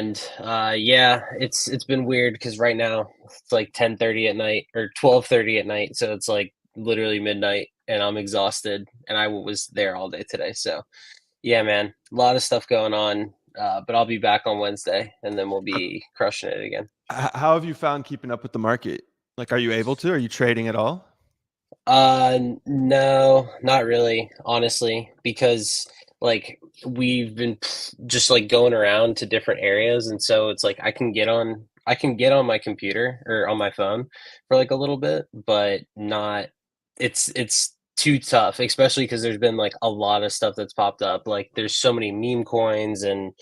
And yeah, it's been weird because right now it's like 10:30 at night or 12:30 at night, so it's like literally midnight, and I'm exhausted, and I was there all day today. So yeah, man, a lot of stuff going on. But I'll be back on Wednesday, and then we'll be crushing it again. How have you found keeping up with the market? Like, are you able to? Are you trading at all? No, not really, honestly, because like we've been just like going around to different areas, and so it's like I can get on my computer or on my phone for like a little bit, but not it's too tough, especially because there's been like a lot of stuff that's popped up. Like there's so many meme coins and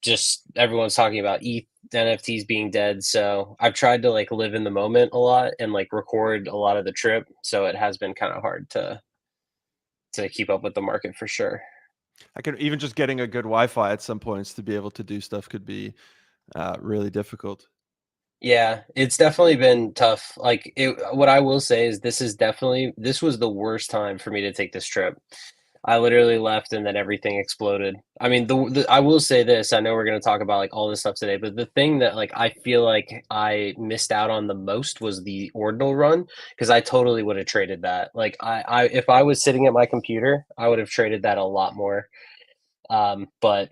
just everyone's talking about ETH NFTs being dead. So I've tried to like live in the moment a lot and like record a lot of the trip. So it has been kind of hard to keep up with the market for sure. I can even just getting a good Wi-Fi at some points to be able to do stuff could be really difficult. Yeah, it's definitely been tough. Like what I will say is this was the worst time for me to take this trip. I literally left and then everything exploded. I mean, I will say this. I know we're going to talk about like all this stuff today, but the thing that like I feel like I missed out on the most was the ordinal run because I totally would have traded that. Like I if I was sitting at my computer, I would have traded that a lot more. But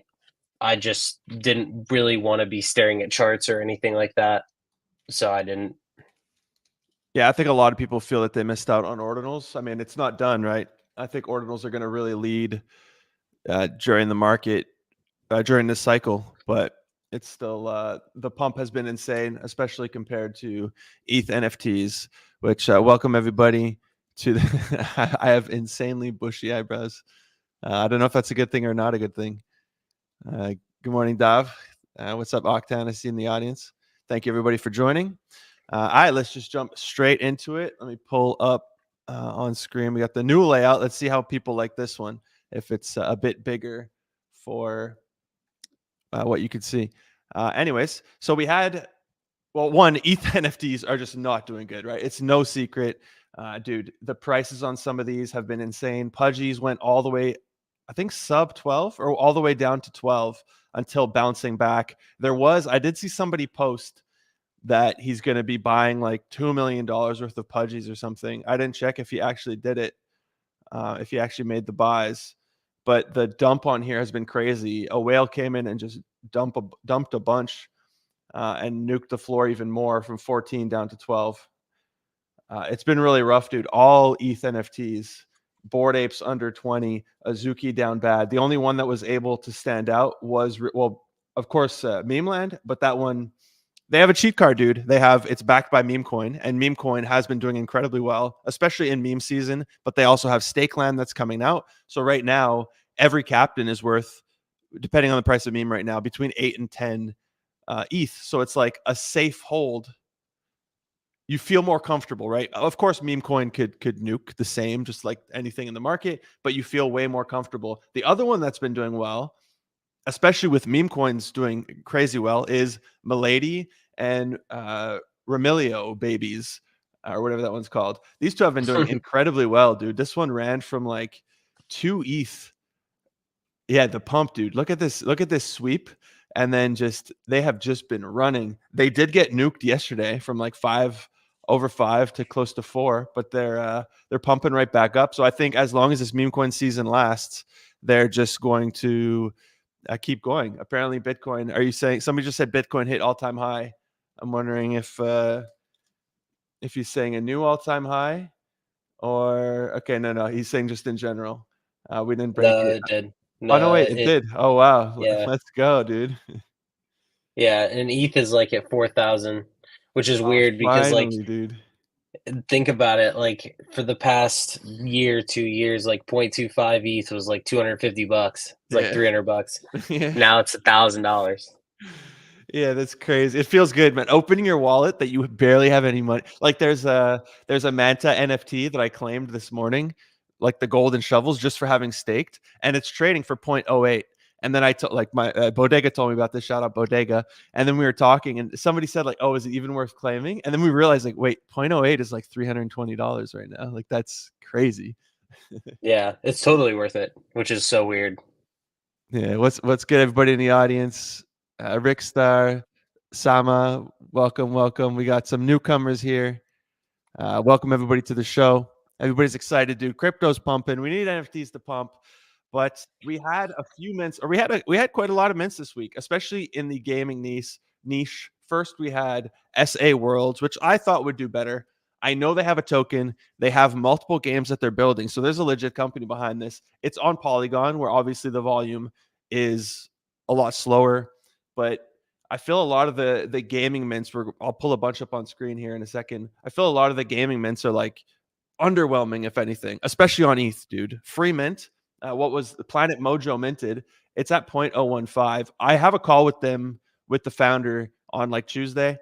I just didn't really want to be staring at charts or anything like that, so I didn't. Yeah, I think a lot of people feel that they missed out on ordinals. I mean, it's not done, right? I think ordinals are going to really lead during the market during this cycle, but it's still the pump has been insane, especially compared to ETH NFTs. Which welcome everybody to. I have insanely bushy eyebrows. I don't know if that's a good thing or not a good thing. Good morning, Dav. What's up, Octan? I see in the audience. Thank you, everybody, for joining. All right, let's just jump straight into it. Let me pull up on screen. We got the new layout. Let's see how people like this one, if it's a bit bigger for what you could see. Anyways, so we had, well, one, ETH NFTs are just not doing good, right? It's no secret. Dude, the prices on some of these have been insane. Pudgies went all the way, I think sub 12 or all the way down to 12 until bouncing back. I did see somebody post that he's going to be buying like $2 million worth of Pudgies or something. I didn't check if he actually did it, if he actually made the buys. But the dump on here has been crazy. A whale came in and just dumped a bunch and nuked the floor even more from 14 down to 12. It's been really rough, dude. All ETH NFTs, Bored Apes under 20, Azuki down bad. The only one that was able to stand out was, well, of course, Memeland, but that one, they have a cheat card, dude. It's backed by Memecoin, and Memecoin has been doing incredibly well, especially in meme season. But they also have Stakeland that's coming out. So right now, every captain is worth, depending on the price of meme right now, between 8 and 10 ETH. So it's like a safe hold. You feel more comfortable, right? Of course, meme coin could nuke the same, just like anything in the market, but you feel way more comfortable. The other one that's been doing well, especially with meme coins doing crazy well, is Milady and Remilio babies, or whatever that one's called. These two have been doing incredibly well, dude. This one ran from like 2 ETH. Yeah, the pump, dude. Look at this. Look at this sweep. And then they have just been running. They did get nuked yesterday from like over 5 to close to 4, but they're pumping right back up. So I think as long as this meme coin season lasts, they're just going to keep going. Apparently, Bitcoin. Are you saying somebody just said Bitcoin hit all-time high? I'm wondering if he's saying a new all-time high or okay, no, he's saying just in general. We didn't break No, it. it did. Oh no, No, wait, it did. Oh wow, yeah, let's go, dude. yeah, and ETH is like at 4,000, which is Oh, weird because like finally, dude. think about it, like for the past year, 2 years, like 0.25 ETH was like $250. It's like Yeah, $300. yeah, Now it's $1,000. yeah. That's crazy. It feels good, man. Opening your wallet that you barely have any money. Like there's a Manta NFT that I claimed this morning, like the golden shovels, just for having staked, and it's trading for 0.08. And then I told like my Bodega told me about this. Shout out Bodega. And then we were talking, and somebody said like, "Oh, is it even worth claiming?" And then we realized like, wait, 0.08 is like $320 right now. Like that's crazy. Yeah, it's totally worth it, which is so weird. Yeah, what's good, everybody in the audience? Rick Star, Sama, welcome, welcome. We got some newcomers here. Welcome everybody to the show. Everybody's excited, dude. Crypto's pumping. We need NFTs to pump, but we had a few mints, or we had quite a lot of mints this week, especially in the gaming niche. First, we had SA Worlds, which I thought would do better. I know they have a token. They have multiple games that they're building, so there's a legit company behind this. It's on Polygon, where obviously the volume is a lot slower, but I feel a lot of the gaming mints were. I'll pull a bunch up on screen here in a second. I feel a lot of the gaming mints are like underwhelming, if anything, especially on ETH, dude. Free mint. What was the Planet Mojo minted? It's at 0.015. I have a call with them with the founder on like Tuesday.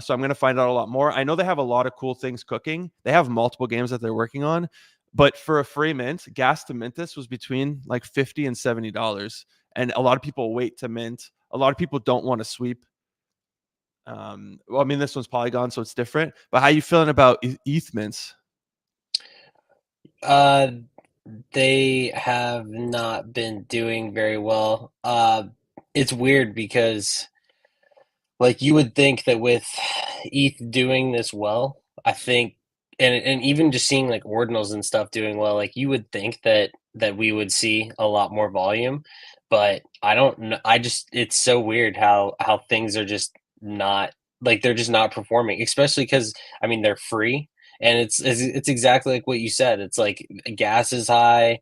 So I'm going to find out a lot more. I know they have a lot of cool things cooking. They have multiple games that they're working on, but for a free mint, gas to mint this was between like $50 and $70, and a lot of people wait to mint. A lot of people don't want to sweep. Well, I mean, this one's Polygon, so it's different. But how you feeling about ETH mints? Uh, they have not been doing very well. It's weird because like you would think that with ETH doing this well, I think, and even just seeing like ordinals and stuff doing well, like you would think that we would see a lot more volume, but I don't know. I just it's so weird how things are just not like they're just not performing, especially because I mean they're free and it's exactly like what you said. It's like gas is high.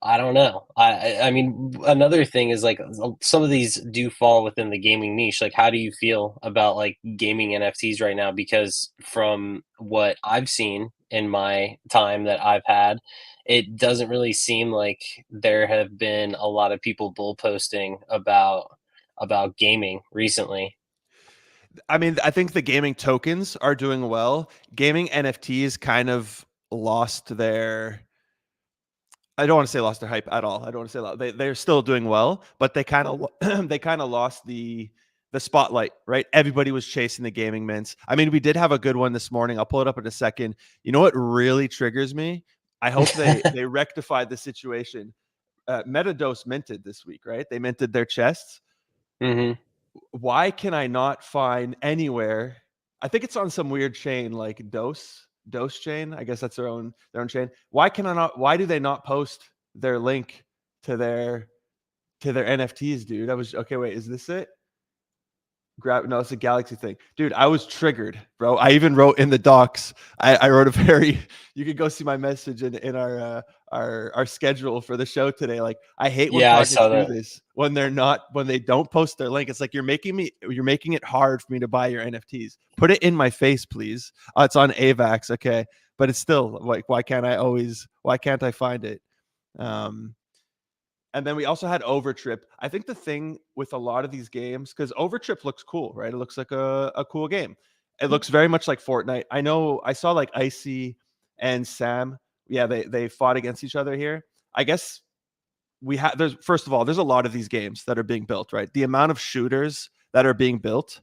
I don't know. I mean, another thing is like some of these do fall within the gaming niche. Like, how do you feel about like gaming NFTs right now? Because from what I've seen in my time that I've had, it doesn't really seem like there have been a lot of people bull posting about gaming recently. I mean, I think the gaming tokens are doing well. Gaming NFTs kind of lost their. I don't want to say lost their hype at all. I don't want to say that. They're still doing well, but they kind of they kind of lost the spotlight, right? Everybody was chasing the gaming mints. I mean, we did have a good one this morning. I'll pull it up in a second. You know what really triggers me? I hope they rectified the situation. Metadose minted this week, right? They minted their chests. Hmm. Why can I not find anywhere? I think it's on some weird chain like Dose chain. I guess that's their own chain. Why can I not? Why do they not post their link to their NFTs, dude? I was okay. Wait, is this it? No, it's a Galaxy thing, dude. I was triggered, bro. I even wrote in the docs. I wrote a very. You could go see my message in our schedule for the show today. Like, I hate when Yeah, I projects saw do that. this when they don't post their link. It's like you're making it hard for me to buy your NFTs. Put it in my face, please. It's on AVAX, okay, but it's still like, why can't I find it? Um, and then we also had Overtrip. I think the thing with a lot of these games, because Overtrip looks cool, right? It looks like a cool game. It looks very much like Fortnite. I know I saw like Icy and Sam. Yeah, they fought against each other here. I guess there's first of all, there's a lot of these games that are being built, right? The amount of shooters that are being built,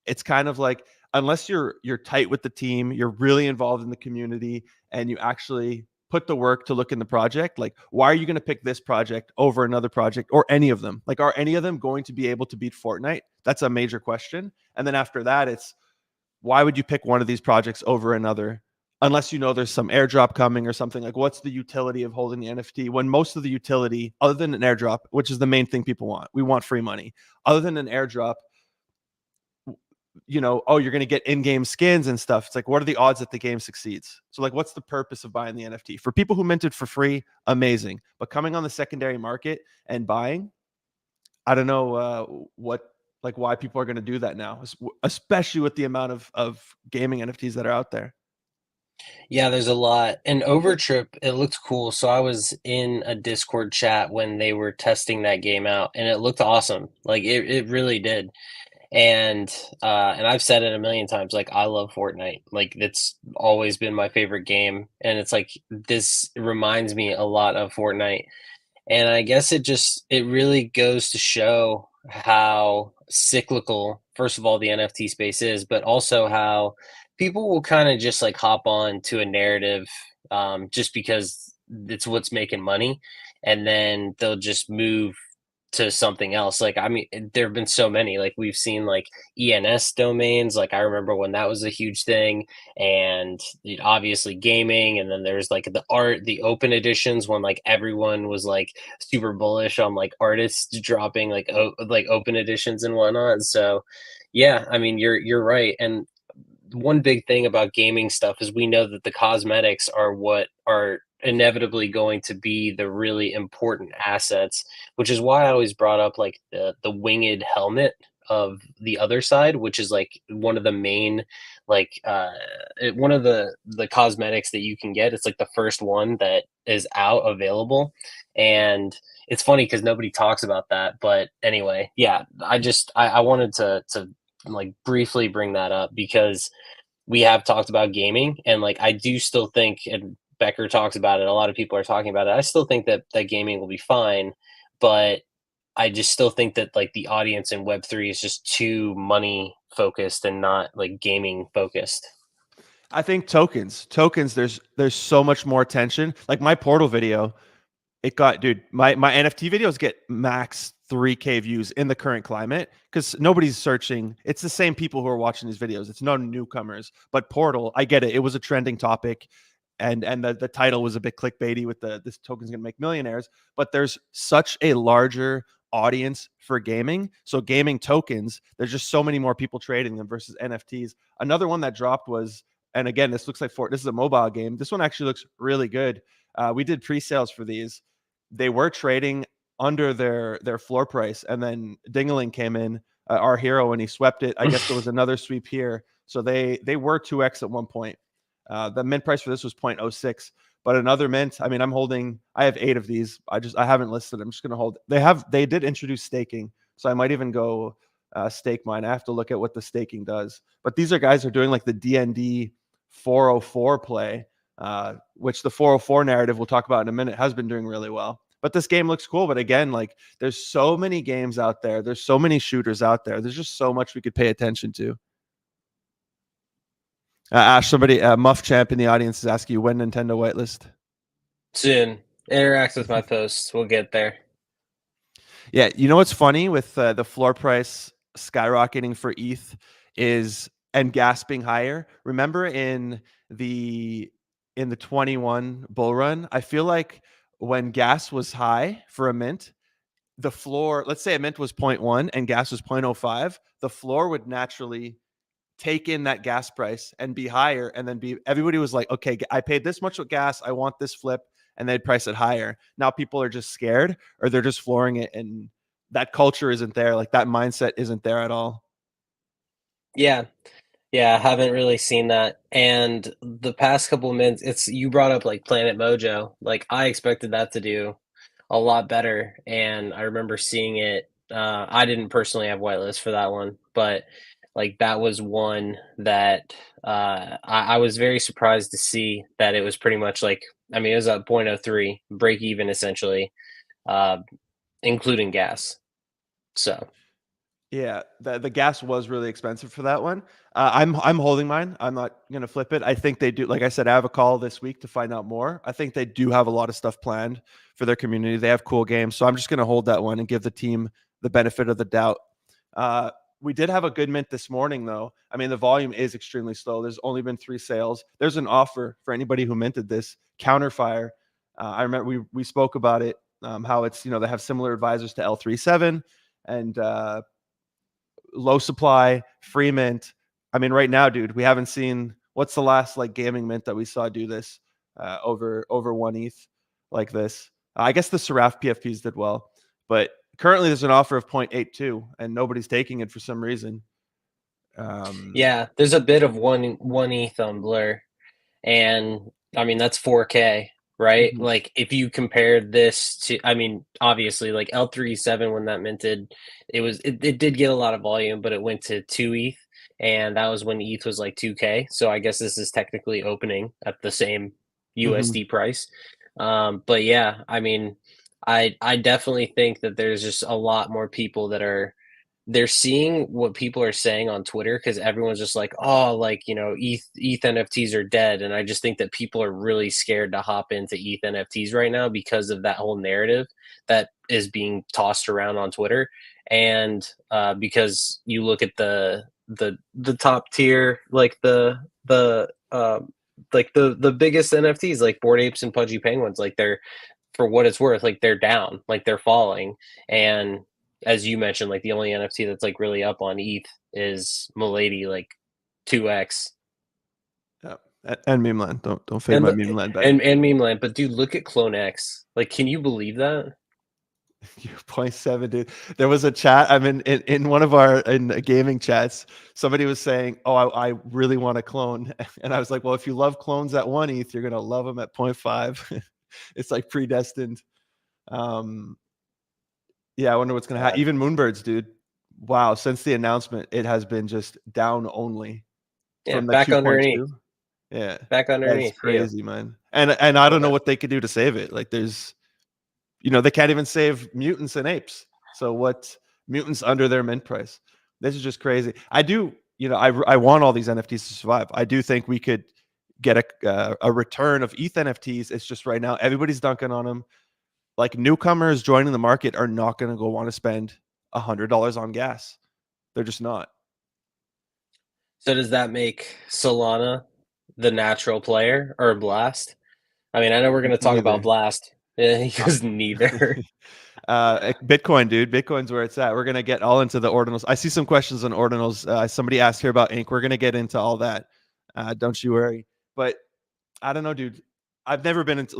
it's kind of like unless you're tight with the team, you're really involved in the community, and you actually put the work to look in the project, like why are you going to pick this project over another project or any of them? Like, are any of them going to be able to beat Fortnite? That's a major question. And then after that, it's why would you pick one of these projects over another unless you know there's some airdrop coming or something? Like, what's the utility of holding the NFT when most of the utility, other than an airdrop, which is the main thing people want, we want free money, other than an airdrop, oh, you're going to get in-game skins and stuff. It's like, what are the odds that the game succeeds? So like, what's the purpose of buying the NFT? For people who minted for free, amazing. But coming on the secondary market and buying, I don't know why people are going to do that now, especially with the amount of gaming NFTs that are out there. Yeah, there's a lot. And Overtrip, it looked cool. So I was in a Discord chat when they were testing that game out, and it looked awesome. Like it really did. And I've said it a million times, like I love Fortnite. Like it's always been my favorite game. And it's like this reminds me a lot of Fortnite. And I guess it really goes to show how cyclical, first of all, the NFT space is, but also how people will kind of just like hop on to a narrative just because it's what's making money. And then they'll just move to something else. Like, I mean, there have been so many. Like, we've seen like ENS domains. Like, I remember when that was a huge thing, and obviously gaming. And then there's like the art, the open editions when like everyone was like super bullish on like artists dropping like like open editions and whatnot. So, yeah, I mean, you're right. And one big thing about gaming stuff is we know that the cosmetics are what are inevitably going to be the really important assets, which is why I always brought up like the winged helmet of the other side, which is like one of the main like one of the cosmetics that you can get. It's like the first one that is out available, and it's funny because nobody talks about that. But anyway, yeah, I wanted to like briefly bring that up because we have talked about gaming, and like I do still think, and Becker talks about it, a lot of people are talking about it. I still think that gaming will be fine, but I just still think that like the audience in Web3 is just too money focused and not like gaming focused. I think tokens. There's so much more attention. Like my portal video, it got, dude, my NFT videos get max 3K views in the current climate because nobody's searching. It's the same people who are watching these videos. It's no newcomers. But Portal, I get it. It was a trending topic, and the title was a bit clickbaity with the this token's gonna make millionaires. But there's such a larger audience for gaming. So gaming tokens, there's just so many more people trading them versus NFTs. Another one that dropped was, and again, this looks like this is a mobile game. This one actually looks really good. We did pre-sales for these. They were trading under their floor price, and then Dingaling came in, our hero, and he swept it. I guess there was another sweep here, so they were 2x at one point. The mint price for this was 0.06, but another mint. I mean, I have 8 of these. I haven't listed. I'm just gonna hold. They did introduce staking, so I might even go stake mine. I have to look at what the staking does. But these are guys who are doing like the DND 404 play, which the 404 narrative we'll talk about in a minute has been doing really well. But this game looks cool. But again, like there's so many games out there. There's so many shooters out there. There's just so much we could pay attention to. Ash, somebody, Muff Champ in the audience is asking you when Nintendo whitelist. Soon. Interact with my posts. We'll get there. Yeah, you know what's funny with the floor price skyrocketing for ETH is, and gas being higher. Remember the in the 21 bull run, I feel like when gas was high for a mint, the floor, let's say a mint was zero point 0.1 and gas was 0.05, the floor would naturally take in that gas price and be higher, and then be everybody was like, okay, I paid this much with gas, I want this flip, and they'd price it higher. Now people are just scared, or they're just flooring it, and that culture isn't there. Like that mindset isn't there at all. Yeah. Yeah, I haven't really seen that. And the past couple of minutes, it's you brought up like Planet Mojo. Like I expected that to do a lot better. And I remember seeing it. I didn't personally have whitelist for that one, but like that was one that I was very surprised to see that it was pretty much like, I mean, it was a point oh 0.03 break even essentially, uh, including gas. So Yeah, the gas was really expensive for that one. I'm holding mine. I'm not gonna flip it. I think they do. Like I said, I have a call this week to find out more. I think they do have a lot of stuff planned for their community. They have cool games, so I'm just gonna hold that one and give the team the benefit of the doubt. Uh, we did have a good mint this morning, though. I mean, the volume is extremely slow. There's only been 3 sales. There's an offer for anybody who minted this counterfire. I remember we spoke about it. How it's, they have similar advisors to L37, and low supply, free mint. I mean, right now, dude, we haven't seen, what's the last like gaming mint that we saw do this over 1 ETH like this. I guess the Seraph PFPs did well, but currently there's an offer of 0.82 and nobody's taking it for some reason. yeah, there's a bit of one ETH on Blur. And I mean that's 4K, right? Mhm. Like if you compare this to, I mean, obviously like L37 when that minted, it did get a lot of volume, but it went to 2 ETH, and that was when ETH was like 2K. So I guess this is technically opening at the same Mhm. USD price. But yeah, I mean, I definitely think that there's just a lot more people that are they're seeing what people are saying on Twitter because everyone's just like, oh, like, ETH NFTs are dead. And I just think that people are really scared to hop into ETH NFTs right now because of that whole narrative that is being tossed around on Twitter. And because you look at the top tier, like the biggest NFTs, like Bored Apes and Pudgy Penguins, like they're, for what it's worth, like they're down, like they're falling. And as you mentioned, like the only NFT that's like really up on ETH is Milady, like 2x. Yeah. And meme land. Don't fade And my the meme land bet. and meme land, but dude, look at Clone X. Like, can you believe that? You 0.7, dude. There was a chat. I'm in one of our in gaming chats. Somebody was saying, "Oh, I really want a clone," and I was like, "Well, if you love clones at 1 ETH, you're gonna love them at 0.5. It's like predestined." Um, yeah, I wonder what's gonna happen. God. Even Moonbirds, dude. Wow, since the announcement, it has been just down only Yeah, from the back underneath. 2.2. Yeah, Back that's underneath. Yeah. crazy, man. And I don't know Okay. what they could do to save it. Like, there's they can't even save mutants and apes. So what mutants under their mint price? This is just crazy. I do, I want all these NFTs to survive. I do think we could get a return of ETH NFTs. It's just right now everybody's dunking on them. Like newcomers joining the market are not going to go want to spend $100 on gas. They're just not. So does that make Solana the natural player or Blast? I mean, I know we're going to talk about Neither. Blast. Yeah, he goes neither. Bitcoin, dude. Bitcoin's where it's at. We're gonna get all into the ordinals. I see some questions on ordinals. Somebody asked here about ink. We're gonna get into all that. Don't you worry. But I don't know, dude. I've never been into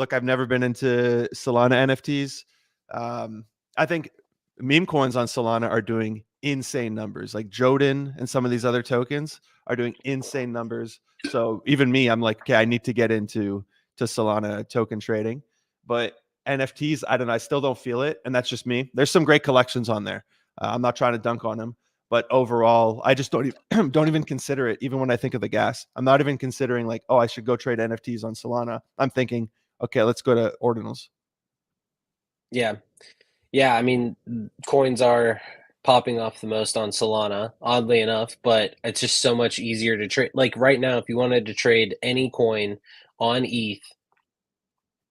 Solana NFTs. Um, I think meme coins on Solana are doing insane numbers. Like Jodin and some of these other tokens are doing insane numbers. So even me, I'm like, okay, I need to get into Solana token trading. But NFTs, I don't know. I still don't feel it, and that's just me. There's some great collections on there. I'm not trying to dunk on them, but overall, I just don't even consider it. Even when I think of the gas, I'm not even considering like, oh, I should go trade NFTs on Solana. I'm thinking, okay, let's go to ordinals. Yeah. Yeah, I mean, coins are popping off the most on Solana, oddly enough, but it's just so much easier to trade. Like right now, if you wanted to trade any coin on ETH,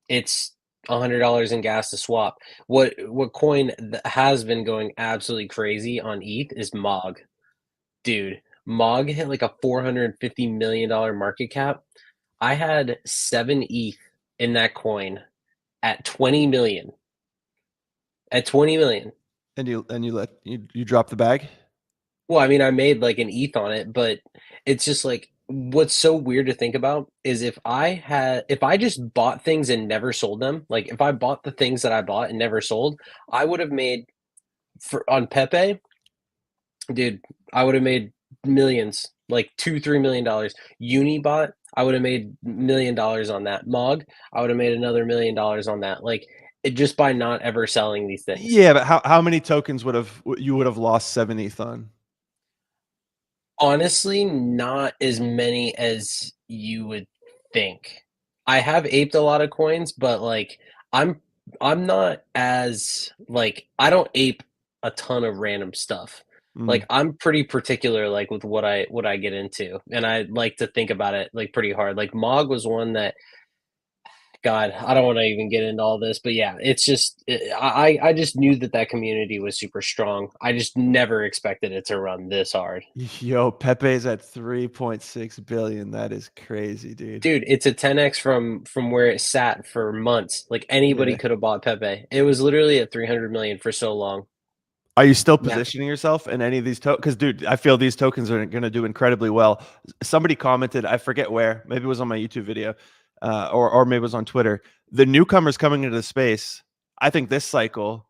it's $100 in gas to swap. What coin has been going absolutely crazy on ETH is MOG. Dude, MOG hit like a $450 million market cap. I had 7 ETH in that coin at 20 million. At 20 million. And you drop the bag. Well, I mean, I made like an ETH on it, but it's just like what's so weird to think about is if I just bought things and never sold them, like if I bought the things that I bought and never sold, I would have made for on Pepe, dude, I would have made millions, like $2, $3 million. Unibot, I would have made $1 million on that. Mog, I would have made another $1 million on that. Like it just by not ever selling these things. Yeah, but how many tokens would have lost 7 ETH on? Honestly, not as many as you would think. I have aped a lot of coins, but like I'm I'm not as like I don't ape a ton of random stuff. Mm. Like I'm pretty particular like with what I get into, and I like to think about it like pretty hard. Like Mog was one that God, I don't want to even get into all this, but yeah, it's just I just knew that that community was super strong. I just never expected it to run this hard. Yo, Pepe's at 3.6 billion. That is crazy, dude. Dude, it's a 10x from where it sat for months. Like anybody Yeah. could have bought Pepe. It was literally at 300 million for so long. Are you still Now, positioning yourself in any of these tokens? Because, dude, I feel these tokens are going to do incredibly well. Somebody commented, I forget where, maybe it was on my YouTube video, or maybe it was on Twitter. The newcomers coming into the space, I think this cycle,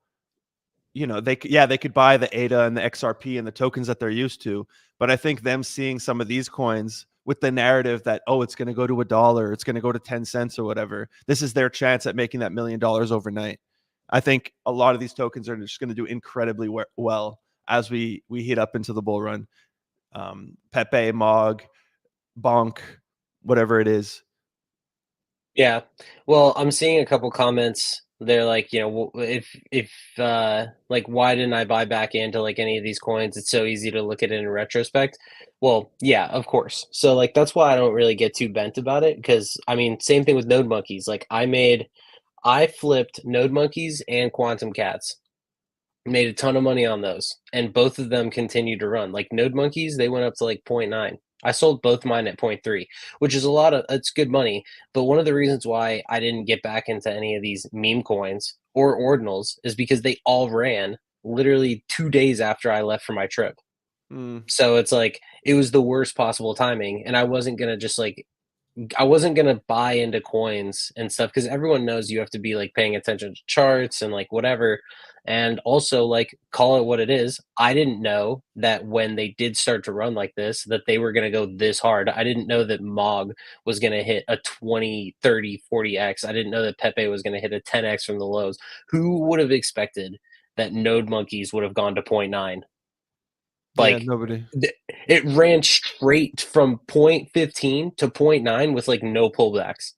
they could buy the ADA and the XRP and the tokens that they're used to, but I think them seeing some of these coins with the narrative that, oh, it's going to go to $1, it's going to go to 10 cents or whatever, this is their chance at making that $1 million overnight. I think a lot of these tokens are just going to do incredibly well as we heat up into the bull run. Pepe, Mog, Bonk, whatever it is. yeah. Well, I'm seeing a couple comments They're like, if like why didn't I buy back into like any of these coins? It's so easy to look at it in retrospect. Well, yeah, of course. So like that's why I don't really get too bent about it because I mean, same thing with node monkeys. Like I flipped node monkeys and quantum cats. Made a ton of money on those, and both of them continue to run. Like node monkeys, they went up to like point 0.9. I sold both mine at point 0.3, which is a lot of it's good money. But one of the reasons why I didn't get back into any of these meme coins or ordinals is because they all ran literally 2 days after I left for my trip. Mm. So it's like it was the worst possible timing, and I wasn't gonna buy into coins and stuff because everyone knows you have to be like paying attention to charts and like whatever. And also like call it what it is. I didn't know that when they did start to run like this, that they were gonna go this hard. I didn't know that Mog was gonna hit a 20, 30, 40x. I didn't know that Pepe was gonna hit a 10x from the lows. Who would have expected that Node Monkeys would have gone to point 0.9? Yeah, Like nobody. it ran straight from point 15 to point 0.9 with like no pullbacks.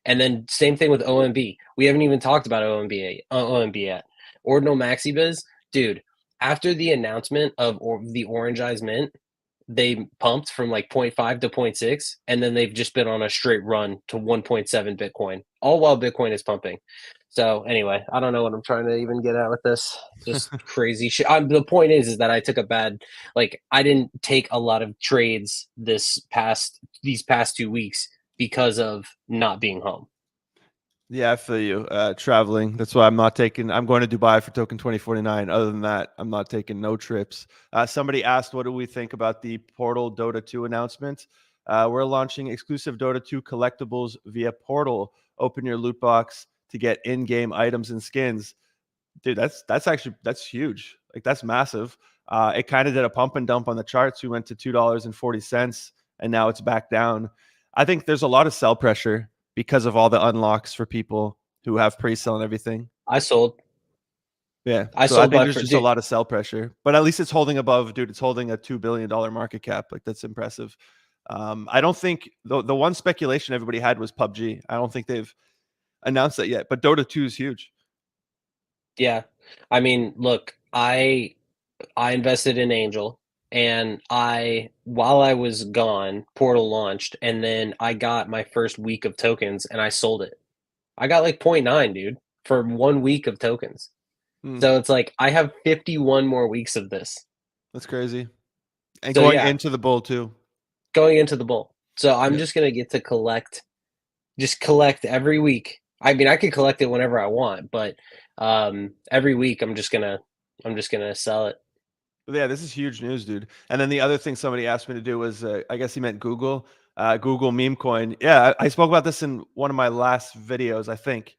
And then same thing with OMB. We haven't even talked about OMB yet. Ordinal Maxi Biz, dude. After the announcement of the Orange Eyes Mint, they pumped from like point 0.5 to point 0.6, and then they've just been on a straight run to 1.7 Bitcoin, all while Bitcoin is pumping. So anyway, I don't know what I'm trying to even get at with this. Just crazy shit. The point is that I took a bad, like I didn't take a lot of trades these past 2 weeks because of not being home. Yeah, I feel you. Traveling. That's why I'm not taking. I'm going to Dubai for Token 2049. Other than that, I'm not taking no trips. Somebody asked, what do we think about the Portal Dota 2 announcement? We're launching exclusive Dota 2 collectibles via Portal. Open your loot box to get in-game items and skins. Dude, that's huge. Like that's massive. It kind of did a pump and dump on the charts. We went to $2.40, and now it's back down. I think there's a lot of sell pressure because of all the unlocks for people who have pre-sale and everything. I sold. Yeah, I so I sold think my there's for just a dude. lot of sell pressure, but at least it's holding above, dude. It's holding a $2 billion market cap. Like that's impressive. I don't think the one speculation everybody had was PUBG. I don't think they've announced that yet, but Dota 2 is huge. Yeah, I mean, look, I invested in Angel, and I while I was gone, Portal launched, and then I got my first week of tokens, and I sold it. I got like point 0.9, dude, for 1 week of tokens. Hmm, So it's like I have 51 more weeks of this. that's crazy. And So going yeah, into the bull too. going into the bull. So I'm Yeah. just gonna get to collect every week. I mean, I could collect it whenever I want, but every week I'm just gonna sell it. Yeah, this is huge news, dude. And then the other thing somebody asked me to do was, I guess he meant Google, Google meme coin. Yeah, I spoke about this in one of my last videos, I think.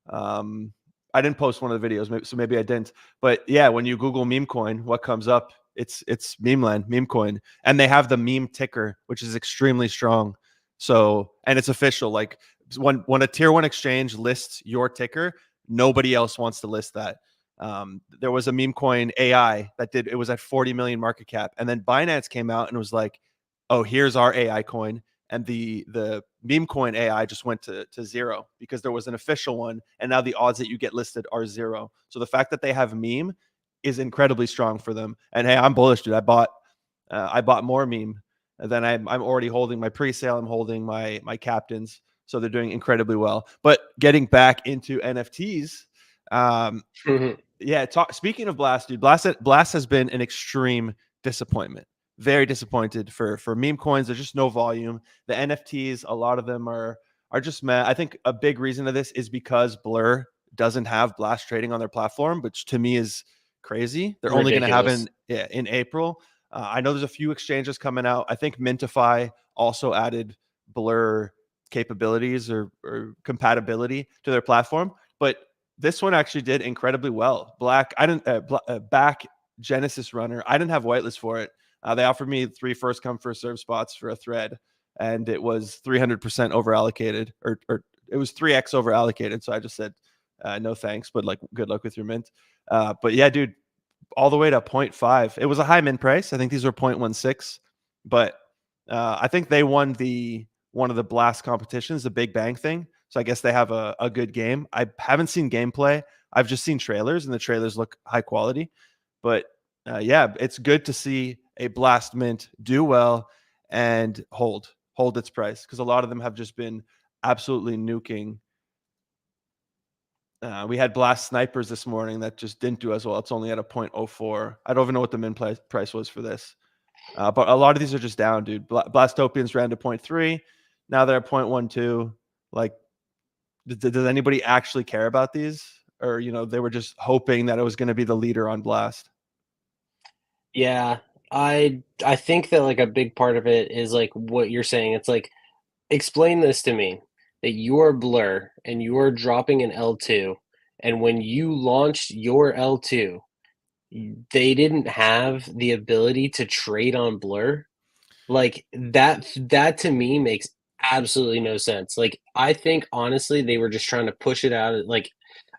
Um, I didn't post one of the videos, so maybe I didn't. But yeah, when you Google meme coin, what comes up? It's meme land, meme coin, and they have the meme ticker, which is extremely strong. So, and it's official. Like when a tier one exchange lists your ticker, nobody else wants to list that. There was a meme coin AI that did it was at 40 million market cap, and then Binance came out and was like, "Oh, here's our AI coin," and the meme coin AI just went to zero because there was an official one, and now the odds that you get listed are zero. So the fact that they have meme is incredibly strong for them. And hey, I'm bullish, dude. I bought more meme than I'm already holding my pre-sale. I'm holding my captains, so they're doing incredibly well. But getting back into NFTs, um, yeah. Speaking of Blast, dude, Blast has been an extreme disappointment. Very disappointed for meme coins. There's just no volume. The NFTs, a lot of them are just meh. I think a big reason of this is because Blur doesn't have Blast trading on their platform, which to me is crazy. They're only going to have Ridiculous. in April. I know there's a few exchanges coming out. I think Mintify also added Blur capabilities or compatibility to their platform, but this one actually did incredibly well. Back Genesis Runner. I didn't have whitelist for it. They offered me 3 first come first serve spots for a thread, and it was 300% over allocated, or it was 3x over allocated. So I just said no thanks, but like good luck with your mint. But yeah, dude, all the way to zero point 0.5. It was a high mint price. I think these were 0.16, but I think they won the one of the blast competitions, the Big Bang thing. So I guess they have a good game. I haven't seen gameplay. I've just seen trailers, and the trailers look high quality. But yeah, it's good to see a Blast Mint do well and hold its price, because a lot of them have just been absolutely nuking. We had Blast Snipers this morning that just didn't do as well. It's only at a 0.04. I don't even know what the min price was for this. But a lot of these are just down, dude. Blastopians ran to 0.3. Now they're at 0.12. Like, does anybody actually care about these? Or, they were just hoping that it was going to be the leader on Blast. Yeah, I think that like a big part of it is like what you're saying. It's like explain this to me that you're Blur and you're dropping an L2, and when you launched your L2, they didn't have the ability to trade on Blur. Like that to me makes absolutely no sense. Like I think honestly they were just trying to push it out. Like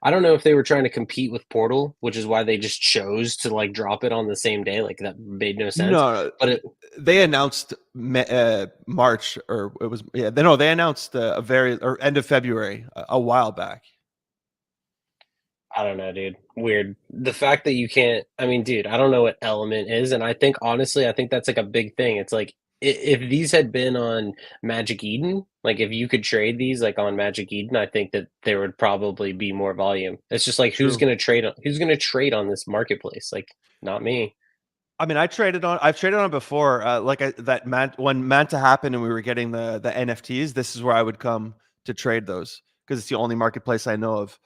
I don't know if they were trying to compete with Portal, which is why they just chose to like drop it on the same day. Like that made no sense. No, But it, they announced March, or it was, yeah, they announced a very, or end of February, a while back. I don't know, dude. Weird. The fact that you can't, I mean, dude, I don't know what element is. And I think, honestly, I think that's like a big thing. It's like, if these had been on Magic Eden, like if you could trade these like on Magic Eden, I think that there would probably be more volume. It's just like True. who's gonna trade on this marketplace? Like, not me. I mean, I've traded on before. When Manta happened and we were getting the NFTs, this is where I would come to trade those, because it's the only marketplace I know of,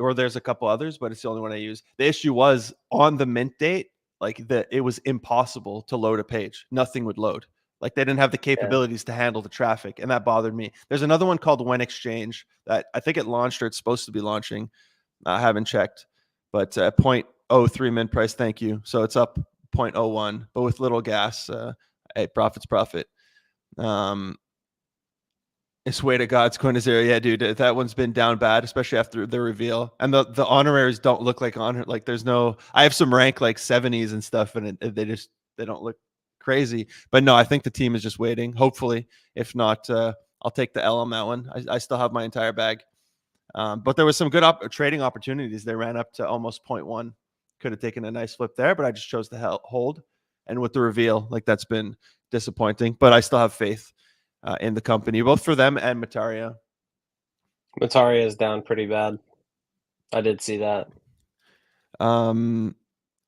or there's a couple others, but it's the only one I use. The issue was on the mint date, like it was impossible to load a page. Nothing would load. Like they didn't have the Yeah. capabilities to handle the traffic, and that bothered me. There's another one called When Exchange that I think it launched, or it's supposed to be launching. I haven't checked, but 0.03 mint price. Thank you. So it's up 0.01, but with little gas. Hey, profit's profit. Um, it's way to God's coin is there. Yeah, dude, that one's been down bad, especially after the reveal. And the honoraries don't look like honor. Like there's no. I have some rank like 70s and stuff, and they don't look crazy. But no, I think the team is just waiting. Hopefully, if not, I'll take the L on that one. I still have my entire bag. But there was some good trading opportunities. They ran up to almost 0.1. Could have taken a nice flip there, but I just chose to hold. And with the reveal, like that's been disappointing. But I still have faith in the company, both for them and Mataria. Mataria is down pretty bad. I did see that. Um,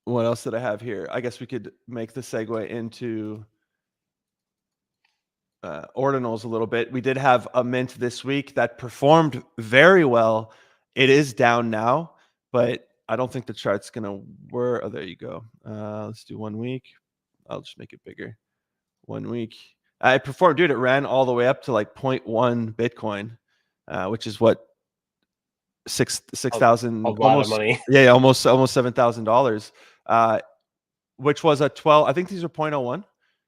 what else did I have here? I guess we could make the segue into ordinals a little bit. We did have a mint this week that performed very well. It is down now, but I don't think the chart's gonna work. Oh, there you go. Let's do 1 week. I'll just make it bigger. 1 week. I performed, dude. It ran all the way up to like zero point 0.1 Bitcoin, which is what six A thousand, lot of almost, money. yeah, almost $7,000. Which was a 12. I think these are 0.01.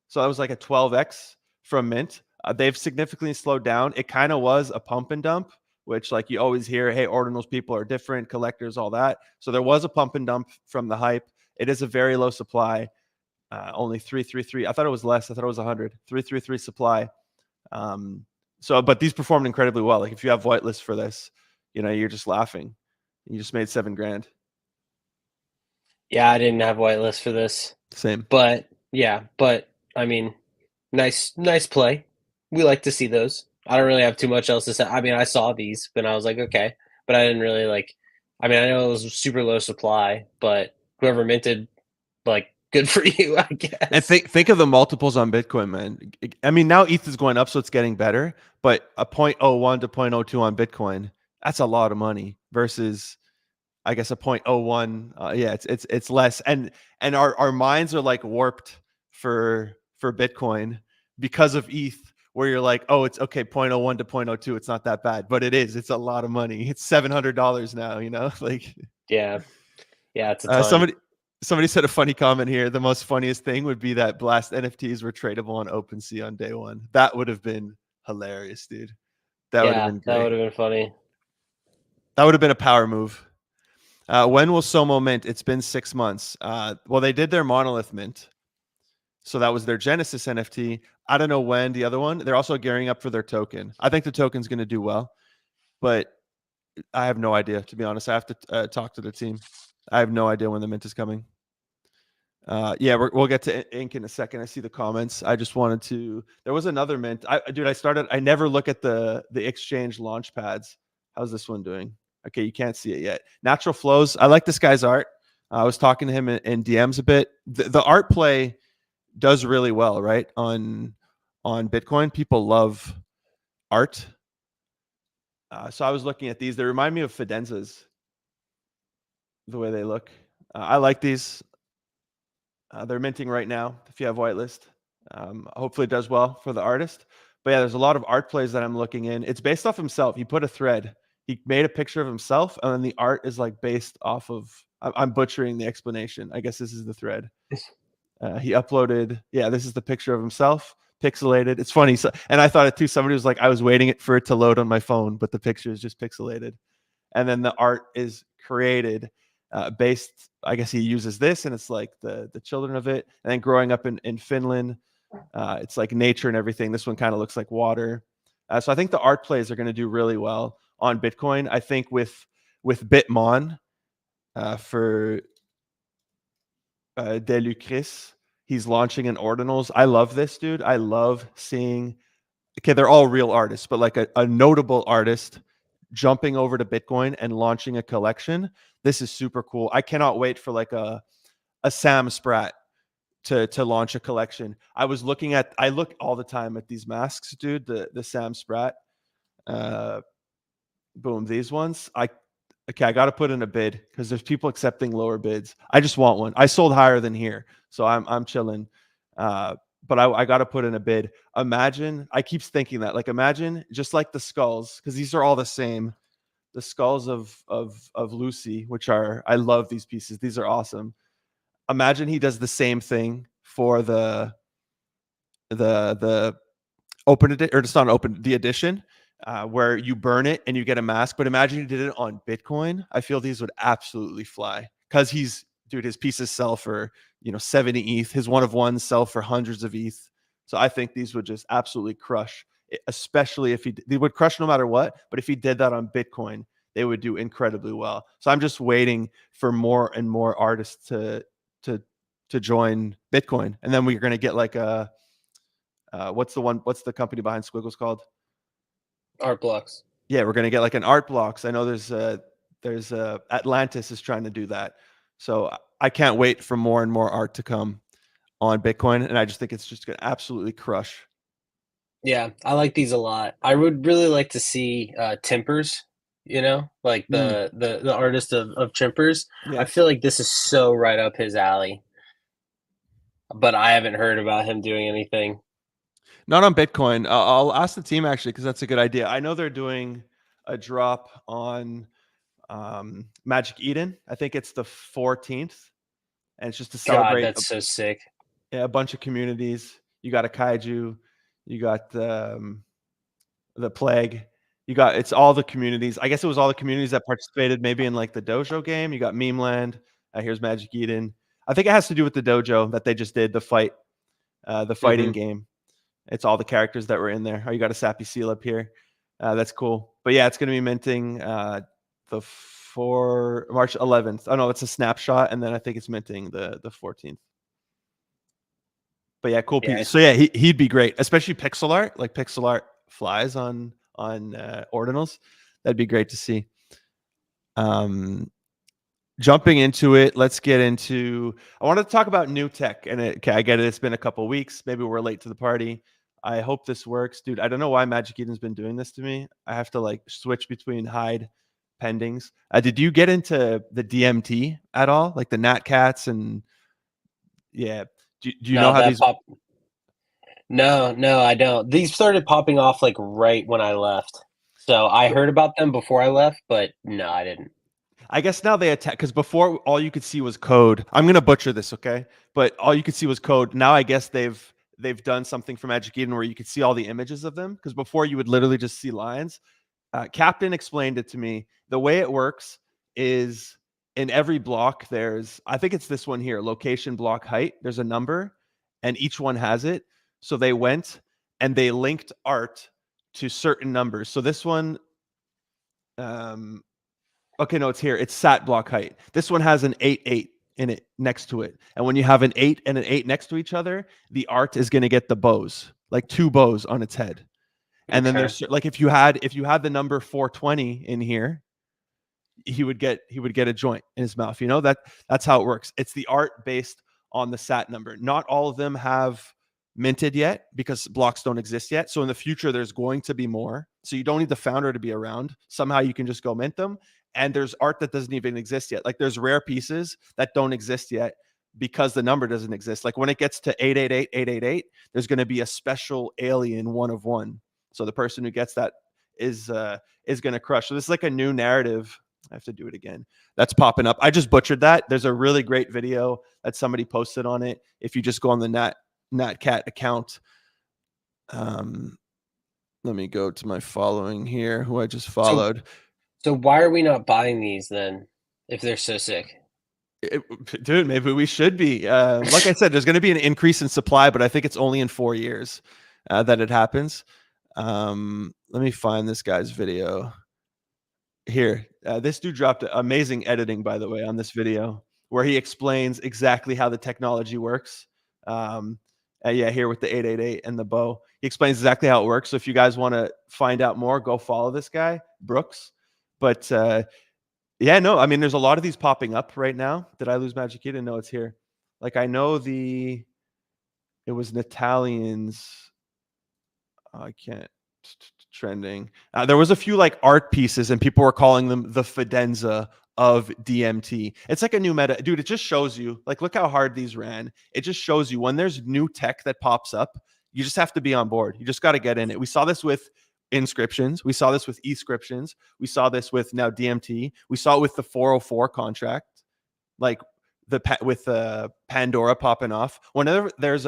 So that was like a 12x from mint. They've significantly slowed down. It kind of was a pump and dump, which like you always hear, hey, ordinals people are different, collectors, all that. So there was a pump and dump from the hype. It is a very low supply. Only 333. I thought it was less. I thought it was 100. 333 supply. But these performed incredibly well. Like if you have whitelist for this, you're just laughing. You just made $7,000. Yeah, I didn't have whitelist for this. Same. But yeah, but I mean, nice play. We like to see those. I don't really have too much else to say. I mean, I saw these, and I was like, okay, but I didn't really like. I mean, I know it was super low supply, but whoever minted, like, good for you, I And guess. think of the multiples on Bitcoin, man. I mean, now ETH is going up, so it's getting better. But a 0.01 to 0.02 on Bitcoin, that's a lot of money versus, I guess, a 0.01. Yeah, it's less. And our minds are like warped for Bitcoin because of ETH, where you're like, oh, it's okay, 0.01 to 0.02. It's not that bad, but it is. It's a lot of money. It's $700 now. Like. Yeah, yeah, it's a ton. Somebody said a funny comment here. The most funniest thing would be that Blast NFTs were tradable on OpenSea on day one. That would have been hilarious, dude. That would have Yeah, been that would great. have been funny. That would have been a power move. When will Somo mint? It's been 6 months. Well, they did their monolith mint. So that was their Genesis NFT. I don't know when the other one. They're also gearing up for their token. I think the token's going to do well. but I have no idea, to be honest. I have to talk to the team. I have no idea when the mint is coming. Yeah, we'll get to ink in a second. I see the comments. I just wanted to. There was another mint. Dude, I never look at the exchange launch pads. How's this one doing? Okay, you can't see it yet. Natural flows. I like this guy's art. I was talking to him in DMs a bit. The art play does really well, right? On Bitcoin, people love art. So I was looking at these. They remind me of Fidenzas, the way they look. I like these. They're minting right now if you have whitelist. Hopefully it does well for the artist. But yeah, there's a lot of art plays that I'm looking in. It's based off himself. He put a thread. He made a picture of himself, and then the art is like based off of. I'm butchering the explanation. I guess this is the thread. He uploaded. Yeah, this is the picture of himself, pixelated. It's funny. So, and I thought it too. Somebody was like, I was waiting for it to load on my phone, but the picture is just pixelated. And then the art is created based. I guess he uses this, and it's like the children of it. And then growing up in Finland, it's like nature and everything. This one kind of looks like water. So I think the art plays are going to do really well on Bitcoin. I think with Bitmon for Delucris, he's launching an ordinals. I love this, dude. I love seeing. Okay, they're all real artists, but like a notable artist jumping over to Bitcoin and launching a collection. This is super cool. I cannot wait for like a Sam Spratt to launch a collection. I look all the time at these masks, dude. The Sam Spratt, boom, these ones. I got to put in a bid because there's people accepting lower bids. I just want one. I sold higher than here, so I'm chilling. But I got to put in a bid. Imagine, I keep thinking that, like, imagine just like the skulls, because these are all the same. The skulls of Lucy, which are, I love these pieces. These are awesome. Imagine he does the same thing for the open or it's not open, the edition, where you burn it and you get a mask. But imagine you did it on Bitcoin. I feel these would absolutely fly because his pieces sell for 70 ETH. His one of ones sell for hundreds of ETH. So I think these would just absolutely crush, especially if they would crush no matter what. But if he did that on Bitcoin, they would do incredibly well. So I'm just waiting for more and more artists to join Bitcoin, and then we're going to get like a what's the company behind Squiggles called? Art blocks. Yeah, we're going to get like an art blocks. I know there's Atlantis is trying to do that. So I can't wait for more and more art to come on Bitcoin, and I just think it's just going to absolutely crush. Yeah, I like these a lot. I would really like to see Timpers, like Mm, the artist of Chimpers. I yes. feel like this is so right up his alley, but I haven't heard about him doing anything. Not on Bitcoin. I'll ask the team actually because that's a good idea. I know they're doing a drop on Magic Eden. I think it's the 14th, and it's just to God, celebrate that's so sick. a bunch of communities. You got a kaiju, you got the plague, it's all the communities. I guess it was all the communities that participated maybe in like the dojo game. You got Meme Land. Here's Magic Eden. I think it has to do with the dojo that they just did the fighting Hmm. game. It's all the characters that were in there. Oh, you got a Sappy Seal up here. That's cool. But yeah, it's going to be minting the for March 11th. Oh no, it's a snapshot, and then I think it's minting the 14th. But yeah, cool Yeah, piece. So yeah, he'd be great, especially pixel art. Like pixel art flies on ordinals. That'd be great to see. Jumping into it, let's get into. I wanted to talk about new tech, and okay, I get it. It's been a couple weeks. Maybe we're late to the party. I hope this works, dude. I don't know why Magic Eden's been doing this to me. I have to like switch between hide pendings. Did you get into the DMT at all, like the Nat Cats and yeah? Do you know no, how that these? pop. No, I don't. These started popping off like right when I left. So I heard about them before I left, but no, I didn't. I guess now they attack because before all you could see was code. I'm gonna butcher this, okay? But all you could see was code. Now I guess they've done something from Magic Eden where you could see all the images of them because before you would literally just see lines. Captain explained it to me. The way it works is in every block there's I think it's this one here, location block height. There's a number, and each one has it. So they went and they linked art to certain numbers. So this one Um, okay, no, it's here. It's sat block height. This one has an 8 8 in it next to it. And when you have an 8 and an 8 next to each other, the art is going to get the bows, like two bows on its head. And then Okay. there's like if you had the number 420 in here, he would get a joint in his mouth. That's how it works. It's the art based on the sat number. Not all of them have minted yet because blocks don't exist yet. So in the future, there's going to be more. So you don't need the founder to be around. Somehow you can just go mint them. And there's art that doesn't even exist yet. Like there's rare pieces that don't exist yet because the number doesn't exist. Like when it gets to 888, there's going to be a special alien one of one. So the person who gets that is going to crush. So this is like a new narrative. I have to do it again. That's popping up. I just butchered that. There's a really great video that somebody posted on it. If you just go on the Natcat account, let me go to my following here, who I just So followed. so why are we not buying these then if they're so sick? Dude, maybe we should be. Like I said, there's going to be an increase in supply, but I think it's only in 4 years that it happens. Let me find this guy's video here. This dude dropped amazing editing, by the way, on this video where he explains exactly how the technology works. Yeah, here with the 888 and the bow, he explains exactly how it works. So if you guys want to find out more, go follow this guy, Brooks. But yeah, no, I mean, there's a lot of these popping up right now. Did I lose Magic Key? No, it's here. Like I know it was Natalian's. I can't trending. There was a few like art pieces, and people were calling them the Fidenza of DMT. It's like a new meta, dude. It just shows you, like, look how hard these ran. It just shows you when there's new tech that pops up, you just have to be on board. You just got to get in it. We saw this with inscriptions. We saw this with e-scriptions. We saw this with now DMT. We saw it with the 404 contract, like with Pandora popping off. Whenever there's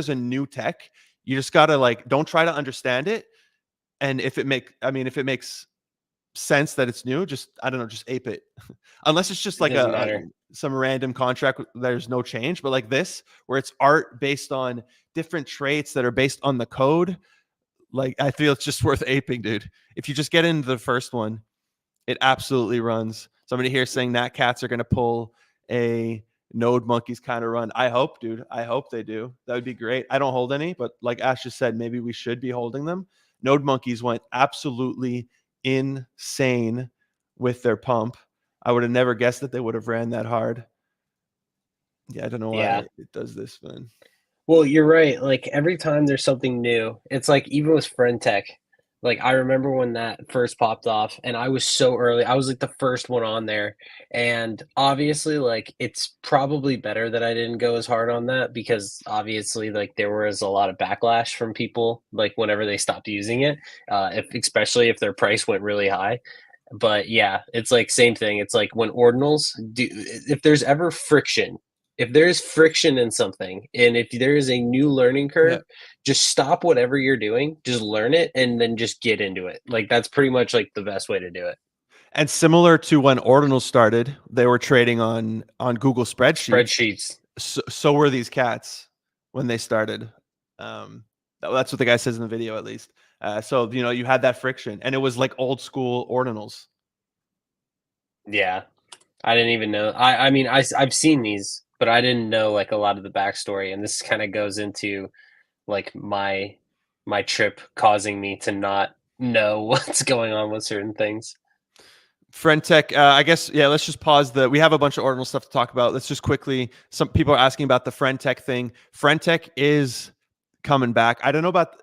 a new tech, you just gotta like don't try to understand it. And if it makes sense that it's new, just I don't know, just ape it. Unless it's just It like doesn't matter. some random contract, there's no change. But like this, where it's art based on different traits that are based on the code, like I feel it's just worth aping, dude. If you just get into the first one, it absolutely runs. Somebody here saying that cats are going to pull a Node Monkeys kind of run. I hope, dude. I hope they do. That would be great. I don't hold any, but like Ash just said, maybe we should be holding them. Node Monkeys went absolutely insane with their pump. I would have never guessed that they would have ran that hard. Yeah, I don't know why Yeah. it does this, man. Well, you're right. Like every time there's something new, it's like even with Friend Tech, like I remember when that first popped off and I was so early. I was like the first one on there. And obviously, like it's probably better that I didn't go as hard on that because obviously like there was a lot of backlash from people like whenever they stopped using it, if especially if their price went really high. But yeah, it's like same thing. It's like when ordinals do if there's ever friction, if there's friction in something and if there is a new learning Yeah. curve, just stop whatever you're doing, just learn it and then just get into it. Like that's pretty much like the best way to do it. And similar to when Ordinals started, they were trading on Google spreadsheets. Spreadsheets. So were these cats when they started. That's what the guy says in the video, at least. So you had that friction, and it was like old school ordinals. Yeah. I didn't even know. I mean I've seen these, but I didn't know like a lot of the backstory and this kind of goes into like my trip causing me to not know what's going on with certain things. Friend Tech, I guess, yeah, let's just pause we have a bunch of ordinal stuff to talk about. Let's just quickly, some people are asking about the Friend Tech thing. Friend Tech is coming back. I don't know about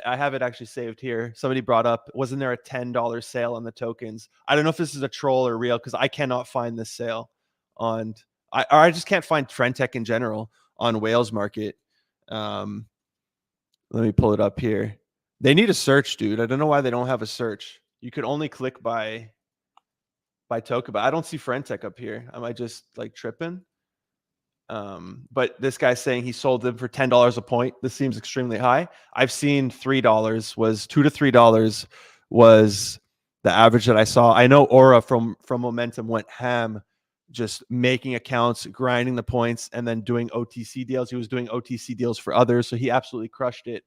I have it actually saved here. Somebody brought up, wasn't there a $10 sale on the tokens? I don't know if this is a troll or real because I cannot find this sale on, I just can't find Friend Tech in general on Whales Market. Let me pull it up here. They need a search, dude. I don't know why they don't have a search. You could only click by token, but I don't see Friend Tech up here. Am I just like tripping? But this guy's saying he sold them for $10 a point. This seems extremely high. I've seen $3 was $2 to $3 was the average that I saw. I know Aura from Momentum went ham, just making accounts, grinding the points, and then doing OTC deals. He was doing OTC deals for others, so he absolutely crushed it.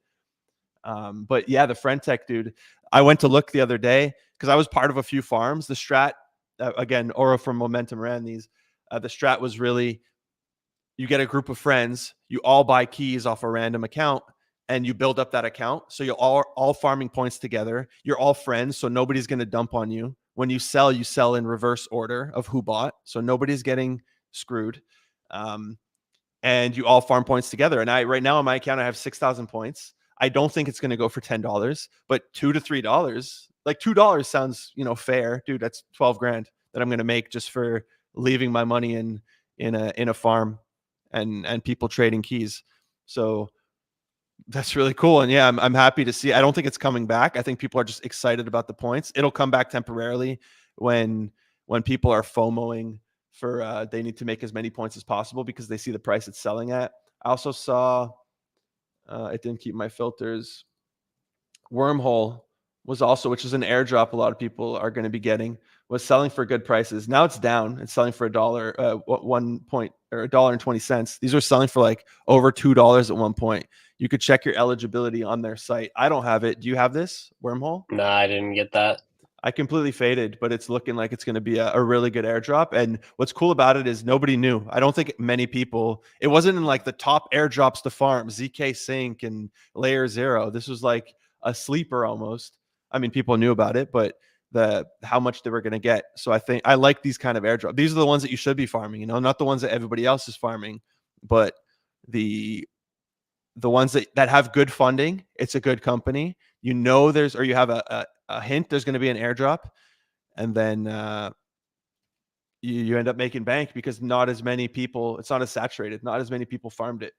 But yeah, the Frentech dude, I went to look the other day because I was part of a few farms. The strat, again, Aura from Momentum ran these. The strat was really, you get a group of friends, you all buy keys off a random account, and you build up that account. So you're all farming points together. You're all friends, so nobody's going to dump on you. When you sell in reverse order of who bought, so nobody's getting screwed. And you all farm points together. And I right now on my account, I have 6,000 points. I don't think it's going to go for $10, but $2 to $3, like $2 sounds, fair, dude. That's 12 grand that I'm going to make just for leaving my money in a farm and people trading keys. So that's really cool. And yeah, I'm happy to see. I don't think it's coming back. I think people are just excited about the points. It'll come back temporarily when people are FOMOing for they need to make as many points as possible because they see the price it's selling at. I also saw it didn't keep my filters. Wormhole was also, which is an airdrop a lot of people are going to be getting, was selling for good prices. Now it's down. It's selling for $1.20. These are selling for like over $2 at one point. You could check your eligibility on their site. I don't have it. Do you have this, Wormhole? No, I didn't get that. I completely faded, but it's looking like it's going to be a really good airdrop. And what's cool about it is nobody knew. I don't think many people, it wasn't in like the top airdrops to farm, ZK Sync and Layer Zero. This was like a sleeper almost. I mean, people knew about it, but how much they were going to get. So I think I like these kind of airdrops. These are the ones that you should be farming, not the ones that everybody else is farming, but the ones that have good funding. It's a good company. Or you have a hint there's going to be an airdrop, and then you end up making bank because not as many people, it's not as saturated, not as many people farmed it.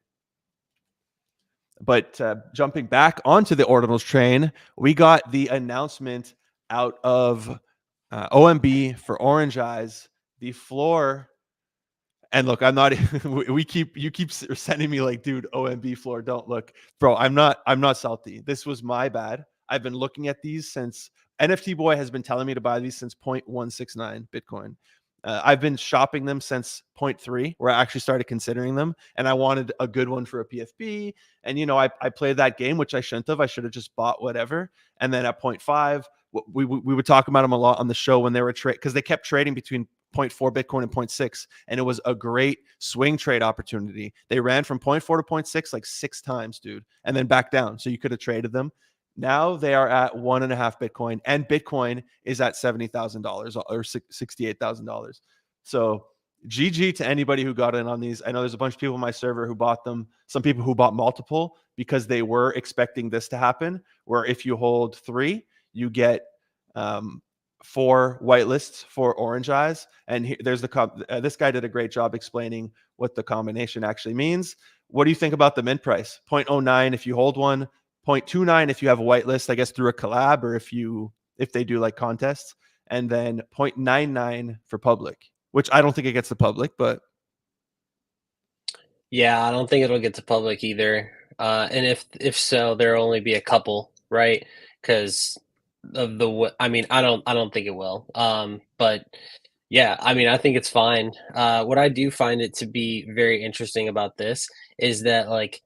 But jumping back onto the ordinals train, we got the announcement out of OMB for Orange Eyes. The floor, and look, I'm not. You keep sending me like, dude, OMB floor, don't look, bro. I'm not salty. This was my bad. I've been looking at these since NFT Boy has been telling me to buy these since 0.169 Bitcoin. I've been shopping them since 0.3, where I actually started considering them, and I wanted a good one for a PFP. And I played that game, which I shouldn't have. I should have just bought whatever. And then at 0.5, we would talk about them a lot on the show when they were because they kept trading between 0.4 Bitcoin and 0.6, and it was a great swing trade opportunity. They ran from 0.4 to 0.6 like 6 times, dude, and then back down. So you could have traded them. Now they are at 1.5 Bitcoin, and Bitcoin is at $70,000 or $68,000. So GG to anybody who got in on these. I know there's a bunch of people in my server who bought them. Some people who bought multiple because they were expecting this to happen, where if you hold 3, you get 4 whitelists for Orange Eyes. And there's this guy did a great job explaining what the combination actually means. What do you think about the mint price? 0.09 if you hold one, 0.29 if you have a whitelist, I guess through a collab, or if they do like contests, and then 0.99 for public, which I don't think it gets the public, but Yeah, I don't think it'll get to public either. And if so, there'll only be a couple, right? Because of I mean, I don't think it will. But yeah, I mean, I think it's fine. What I do find it to be very interesting about this is that like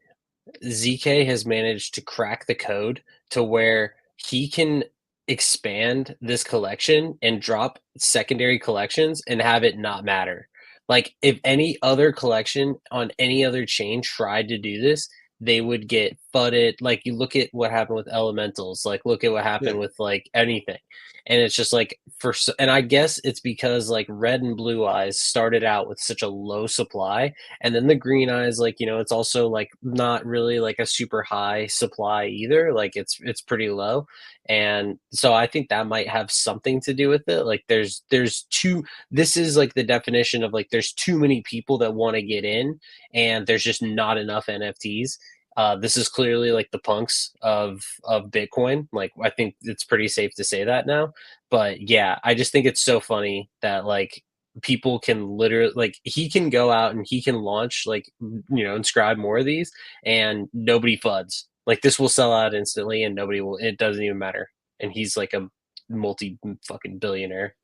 ZK has managed to crack the code to where he can expand this collection and drop secondary collections and have it not matter. Like if any other collection on any other chain tried to do this, they would get fudded. Like you look at what happened with elementals, like look at what yeah. happened with like anything. And it's just like and I guess it's because like red and blue eyes started out with such a low supply, and then the green eyes, like it's also like not really like a super high supply either, like it's pretty low. And so I think that might have something to do with it. Like there's too this is like the definition of like there's too many people that want to get in, and there's just not enough NFTs. This is clearly like the punks of Bitcoin. Like I think it's pretty safe to say that now. But yeah, I just think it's so funny that like people can literally like he can go out and he can launch like inscribe more of these, and nobody fuds. Like this will sell out instantly, and nobody will. It doesn't even matter. And he's like a multi fucking billionaire.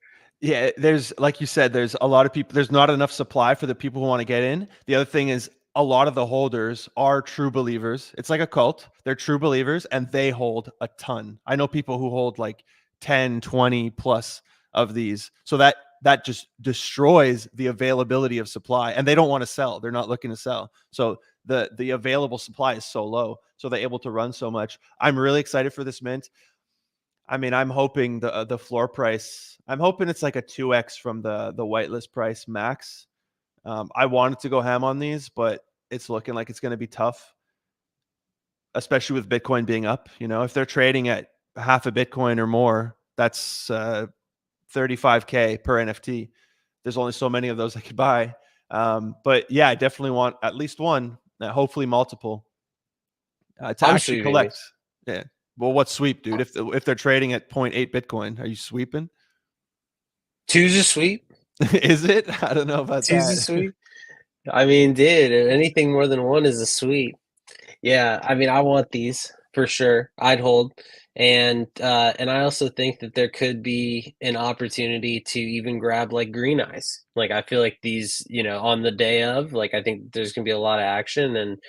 Yeah, there's, like you said, there's a lot of people. There's not enough supply for the people who want to get in. The other thing is a lot of the holders are true believers. It's like a cult. They're true believers and they hold a ton. I know people who hold like 10, 20 plus of these. So that just destroys the availability of supply, and they don't want to sell. They're not looking to sell. So the available supply is so low. So they're able to run so much. I'm really excited for this mint. I mean, I'm hoping the floor price, I'm hoping it's like a 2x from the whitelist price max. I wanted to go ham on these, but it's looking like it's going to be tough, especially with Bitcoin being up. You know, if they're trading at half a Bitcoin or more, that's 35K per NFT. There's only so many of those I could buy. But yeah, I definitely want at least one, hopefully multiple, to I'm actually sweeping collect. these. Yeah. Well, what's sweep, dude? If they're trading at 0.8 Bitcoin, are you sweeping? Two's a sweep. Is it? I don't know about Two's a that. sweep. I mean, dude, anything more than one is a sweep. Yeah, I mean, I want these for sure. I'd hold. And I also think that there could be an opportunity to even grab like green eyes. Like I feel like these, on the day of, like I think there's gonna be a lot of action. And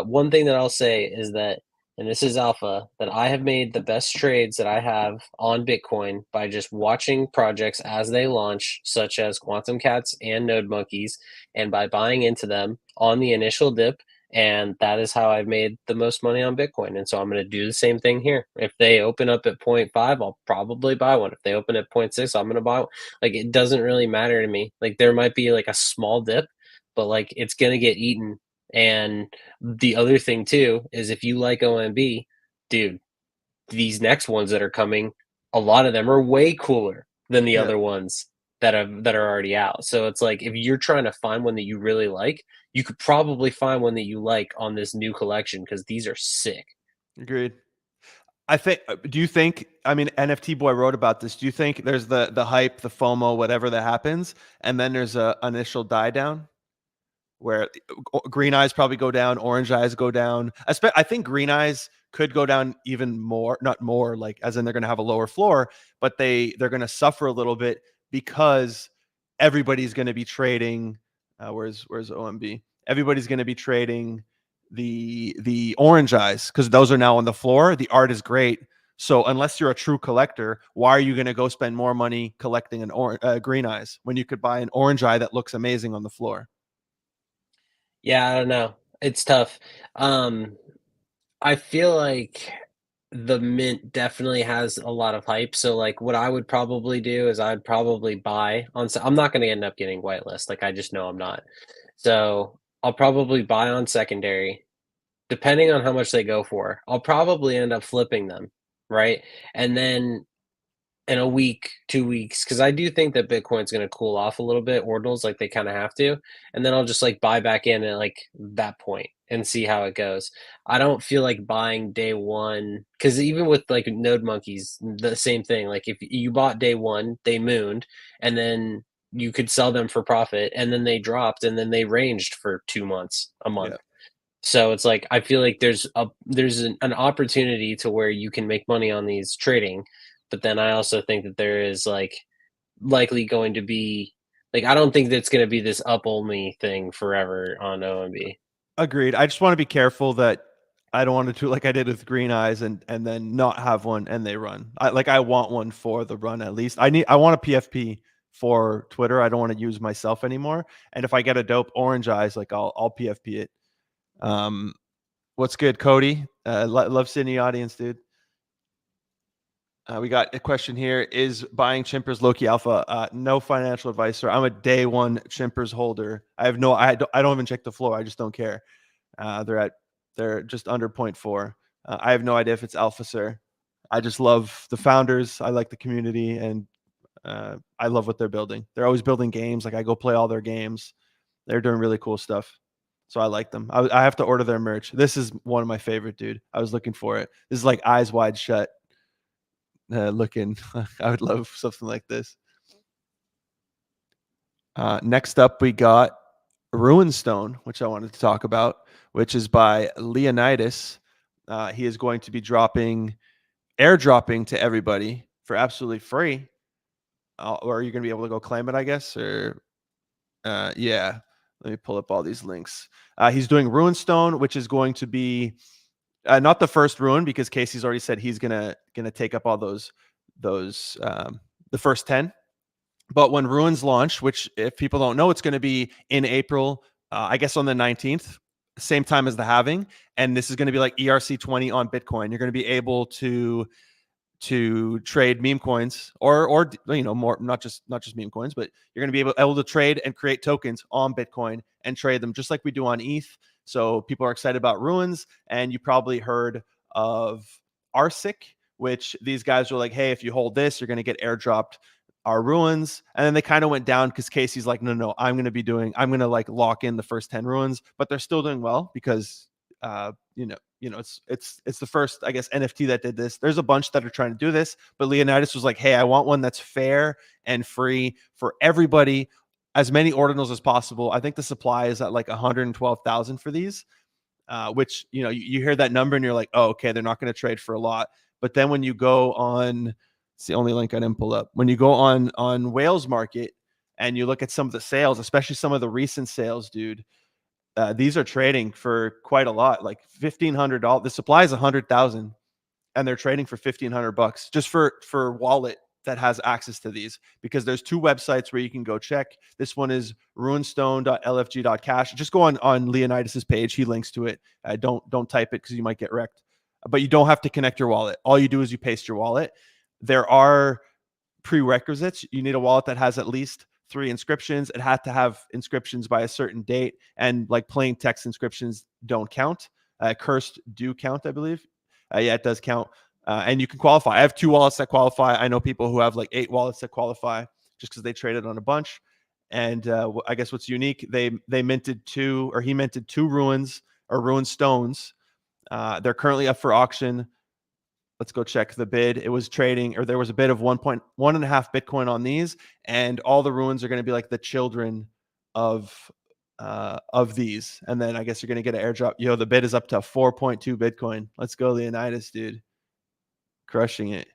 one thing that I'll say is that, and this is alpha, that I have made the best trades that I have on Bitcoin by just watching projects as they launch, such as Quantum Cats and Node Monkeys, and by buying into them on the initial dip, and that is how I've made the most money on Bitcoin. And so I'm going to do the same thing here. If they open up at point 0.5, I'll probably buy one. If they open at point 0.6, I'm going to buy one. Like it doesn't really matter to me. Like there might be like a small dip, but like it's going to get eaten. And the other thing too is if you like OMB, dude, these next ones that are coming, a lot of them are way cooler than the Yeah, other ones that are already out. So it's like if you're trying to find one that you really like, you could probably find one that you like on this new collection because these are sick. agreed. I think. Do you think? I mean, NFT Boy wrote about this. Do you think there's the hype, the FOMO, whatever that happens, and then there's a initial die down where green eyes probably go down, orange eyes go down. I think green eyes could go down even more, not more, like as in they're going to have a lower floor, but they're going to suffer a little bit because everybody's going to be trading. Where's OMB? Everybody's going to be trading the orange eyes because those are now on the floor. The art is great. So unless you're a true collector, why are you going to go spend more money collecting green eyes when you could buy an orange eye that looks amazing on the floor? Yeah, I don't know. It's tough. Um, I feel like the mint definitely has a lot of hype. So like what I would probably do is I'd probably buy on I'm not going to end up getting whitelist. Like I just know I'm not. So I'll probably buy on secondary depending on how much they go for. I'll probably end up flipping them, right? And then in a week, 2 weeks, because I do think that Bitcoin's going to cool off a little bit, ordinals like they kind of have to, and then I'll just like buy back in at like that point and see how it goes. I don't feel like buying day one because even with like Node Monkeys, the same thing. Like if you bought day one, they mooned, and then you could sell them for profit, and then they dropped, and then they ranged for 2 months, a month. Yeah. So it's like I feel like there's an opportunity to where you can make money on these trading, but then I also think that there is like likely going to be like I don't think that's going to be this up only thing forever on OMB. Agreed. I just want to be careful that I don't want to do like I did with green eyes and then not have one and they run. I want one for the run at least. I want a PFP for Twitter. I don't want to use myself anymore. And if I get a dope orange eyes, like I'll PFP it. Um, what's good, Cody? Love seeing the audience, dude. We got a question here. Is buying Chimpers Loki Alpha? No financial advice, sir. I'm a day one Chimpers holder. I don't even check the floor. I just don't care. They're just under point 0.4. I have no idea if it's alpha, sir. I just love the founders. I like the community, and I love what they're building. They're always building games. Like I go play all their games. They're doing really cool stuff. So I like them. I have to order their merch. This is one of my favorite, dude. I was looking for it. This is like eyes wide shut looking. I would love something like this. Next up, we got Ruinstone, which I wanted to talk about, which is by Leonidas. He is going to be airdropping to everybody for absolutely free. Or are you going to be able to go claim it, I guess? Or yeah. Let me pull up all these links. He's doing Runestone, which is going to be not the first rune because Casey's already said he's gonna take up all those the first 10. But when Ruins launch, which if people don't know, it's going to be in April, I guess on the 19th, same time as the halving, and this is going to be like ERC20 on Bitcoin. You're going to be able to trade meme coins or more not just meme coins, but you're going to be able to trade and create tokens on Bitcoin and trade them just like we do on ETH. So people are excited about Ruins, and you probably heard of RSIC, which these guys were like, hey, if you hold this, you're going to get airdropped our Ruins. And then they kind of went down because Casey's like, no, I'm going to like lock in the first 10 Ruins, but they're still doing well because it's the first, I guess, NFT that did this. There's a bunch that are trying to do this, but Leonidas was like, hey, I want one that's fair and free for everybody, as many ordinals as possible. I think the supply is at like 112,000 for these, which, you hear that number and you're like, oh, okay, they're not going to trade for a lot. But then when you go on, it's the only link I didn't pull up. When you go on Whales Market and you look at some of the sales, especially some of the recent sales, dude, these are trading for quite a lot, like $1,500. The supply is 100,000, and they're trading for $1,500 just for wallet that has access to these. Because there's two websites where you can go check. This one is runestone.lfg.cash. Just go on Leonidas's page. He links to it. Don't type it because you might get wrecked. But you don't have to connect your wallet. All you do is you paste your wallet. There are prerequisites. You need a wallet that has at least 3 inscriptions. It had to have inscriptions by a certain date, and like plain text inscriptions don't count. Cursed do count, I believe. Yeah, it does count. And you can qualify. I have 2 wallets that qualify. I know people who have like 8 wallets that qualify just because they traded on a bunch. And I guess what's unique, they minted 2, or he minted 2 ruins or ruin stones. They're currently up for auction. Let's go check the bid. It was trading, or there was a bid of 1.1.5 Bitcoin on these, and all the ruins are going to be like the children of these. And then I guess you're going to get an airdrop. The bid is up to 4.2 Bitcoin. Let's go, Leonidas, dude, crushing it.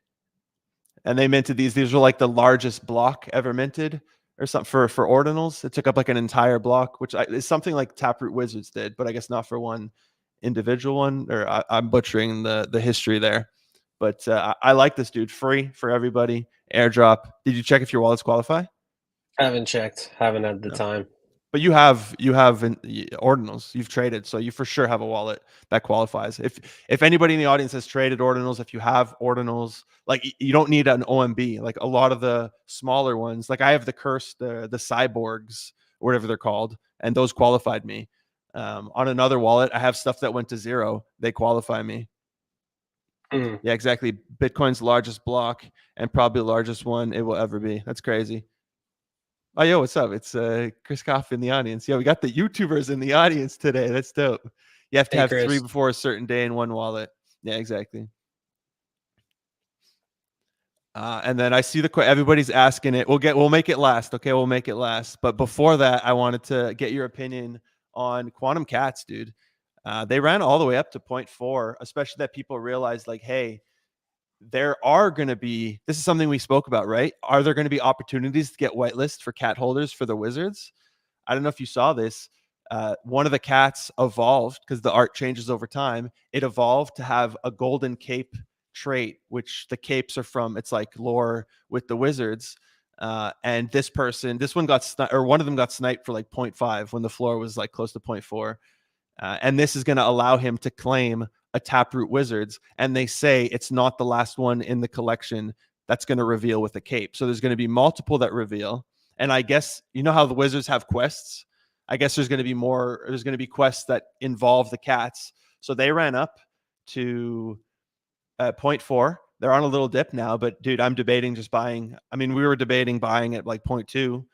And they minted these. These were like the largest block ever minted, or something for ordinals. It took up like an entire block, which is something like Taproot Wizards did, but I guess not for one individual one. Or I'm butchering the history there. But I like this, dude. Free for everybody. Airdrop. Did you check if your wallets qualify? Haven't checked. Haven't had the No. time. But you have ordinals. You've traded, so you for sure have a wallet that qualifies. If anybody in the audience has traded ordinals, if you have ordinals, like you don't need an OMB. Like a lot of the smaller ones, like I have the Curse, the cyborgs, or whatever they're called, and those qualified me. On another wallet, I have stuff that went to 0. They qualify me. Mm. Yeah, exactly. Bitcoin's largest block and probably the largest one it will ever be. That's crazy. Oh, yo, what's up? It's Chris Koff in the audience. Yeah, we got the YouTubers in the audience today. That's dope. You have to Hey, have 3 Chris. before a certain day in one wallet. Yeah, exactly. And then I see everybody's asking it. We'll make it last. Okay, we'll make it last. But before that, I wanted to get your opinion on Quantum Cats, dude. They ran all the way up to 0.4, especially that people realized like, hey, there are going to be, this is something we spoke about, right? Are there going to be opportunities to get whitelist for cat holders for the Wizards? I don't know if you saw this. One of the cats evolved because the art changes over time. It evolved to have a golden cape trait, which the capes are from. It's like lore with the Wizards. And this one got or one of them got sniped for like 0.5 when the floor was like close to 0.4. And this is going to allow him to claim a Taproot Wizards. And they say it's not the last one in the collection that's going to reveal with a cape. So there's going to be multiple that reveal. And I guess, you know how the Wizards have quests? I guess there's going to be more, there's going to be quests that involve the cats. So they ran up to 0.4. They're on a little dip now, but dude, I'm debating just buying. I mean, we were debating buying at like 0.2.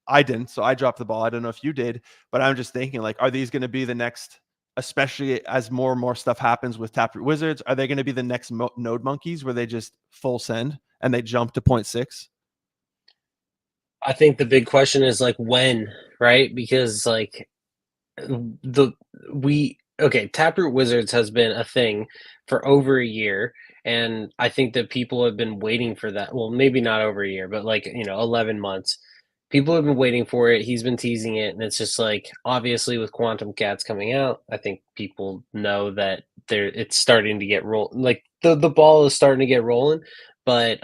I didn't, so I dropped the ball. I don't know if you did, but I'm just thinking, like, are these going to be the next, especially as more and more stuff happens with Taproot Wizards, are they going to be the next node monkeys where they just full send and they jump to 0.6? I think the big question is like when, right? Because like the we okay, Taproot Wizards has been a thing for over a year, and I think that people have been waiting for that. Well, maybe not over a year, but like 11 months. people have been waiting for it. He's been teasing it, and it's just like obviously with Quantum Cats coming out, I think people know that it's starting to get roll like the ball is starting to get rolling. But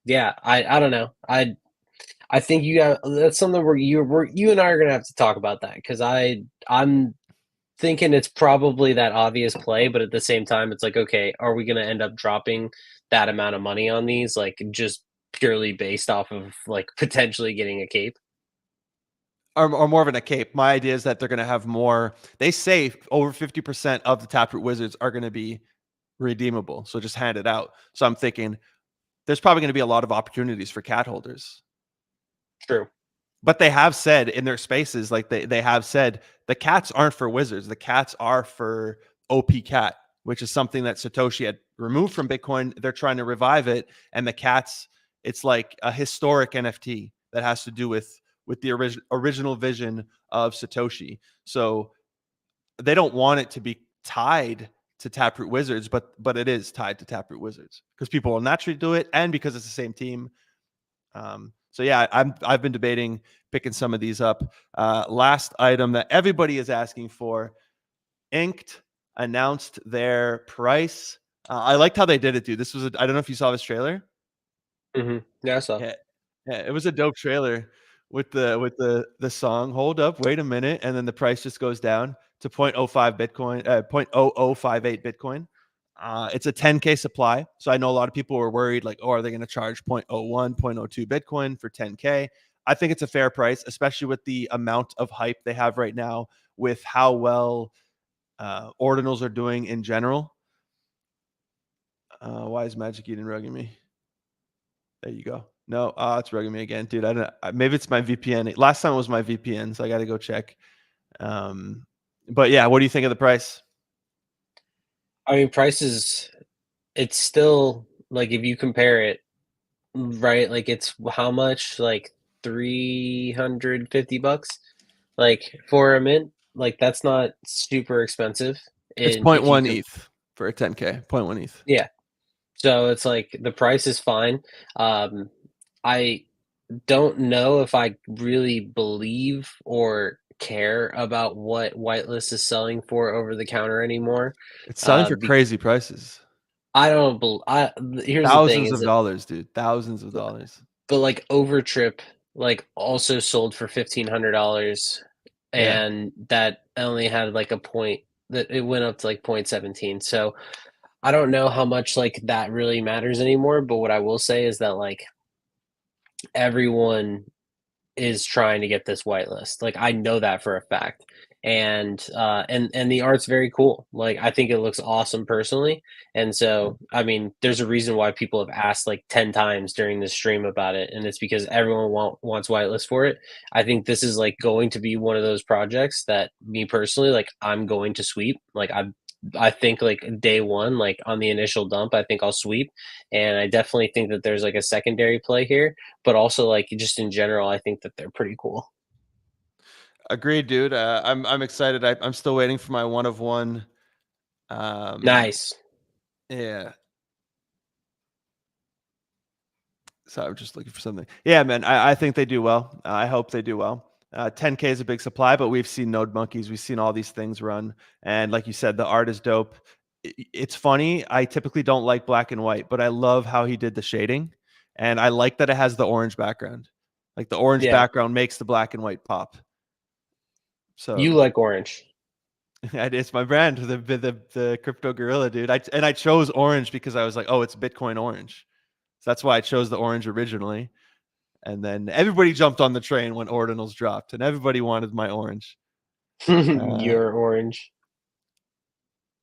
yeah, I don't know. I think you got that's something where you and I are gonna have to talk about that because I'm thinking it's probably that obvious play, but at the same time, it's like, okay, are we gonna end up dropping that amount of money on these, like, just purely based off of, like, potentially getting a cape? Or more than a cape. My idea is that they're going to have more. They say over 50% of the Taproot Wizards are going to be redeemable. So just hand it out. So I'm thinking there's probably going to be a lot of opportunities for cat holders. True. But they have said in their spaces, like they have said, the cats aren't for wizards. The cats are for OP cat, which is something that Satoshi had removed from Bitcoin. They're trying to revive it. And the cats, it's like a historic NFT that has to do with the original vision of Satoshi. So they don't want it to be tied to Taproot Wizards, but it is tied to Taproot Wizards because people will naturally do it, and because it's the same team. So yeah, I've been debating picking some of these up. Last item that everybody is asking for: Inked announced their price. I liked how they did it, dude. This was I don't know if you saw this trailer. Mhm. Yeah, I saw. Yeah, yeah, it was a dope trailer with the song. Hold up, wait a minute, and then the price just goes down to 0.05 Bitcoin, 0.0058 Bitcoin. It's a 10K supply, so I know a lot of people were worried, like, oh, are they going to charge 0.01, 0.02 Bitcoin for 10K? I think it's a fair price, especially with the amount of hype they have right now, with how well ordinals are doing in general. Why is Magic Eden rugging me? There you go. No, it's rugging me again, dude. I don't. Maybe it's my VPN. Last time it was my VPN, so I got to go check. Um, but yeah, what do you think of the price? I mean, prices, it's still like, if you compare it, right, like, it's how much? Like, 350 bucks? Like, for a mint? Like, that's not super expensive, It's and point if you 0.1 com ETH for a 10K. Point 0.1 ETH. yeah. So it's like the price is fine. I don't know if I really believe or care about what Whitelist is selling for over the counter anymore. It's selling for Be crazy prices. I don't bel here's the thing Thousands is of that dollars, dude. Thousands of dollars. but, like, Overtrip, like, also sold for $1,500, Yeah. and that only had, like, a point that it went up to, like, 0.17, so I don't know how much, like, that really matters anymore, but what I will say is that, like, everyone is trying to get this whitelist. Like, I know that for a fact. And the art's very cool. Like, I think it looks awesome personally. And so, I mean, there's a reason why people have asked like 10 times during this stream about it, and it's because everyone wants whitelist for it. I think this is like going to be one of those projects that me personally, like, I'm going to sweep. Like, I think like day one, like on the initial dump, I think I'll sweep. And I definitely think that there's like a secondary play here, but also like just in general, I think that they're pretty cool. Agreed, dude. I'm excited. I'm still waiting for my one of one. Um, Nice. yeah. So I'm just looking for something. Yeah, man. I think they do well. I hope they do well. 10K is a big supply, but we've seen Node Monkeys. We've seen all these things run. And like you said, the art is dope. It's funny. I typically don't like black and white, but I love how he did the shading. And I like that it has the orange background. Like the orange Yeah. background makes the black and white pop. You So like orange. it's my brand, the crypto gorilla, dude. I chose orange because I was like, oh, it's Bitcoin orange. So that's why I chose the orange originally. And then everybody jumped on the train when ordinals dropped, and everybody wanted my orange. Uh, You're orange.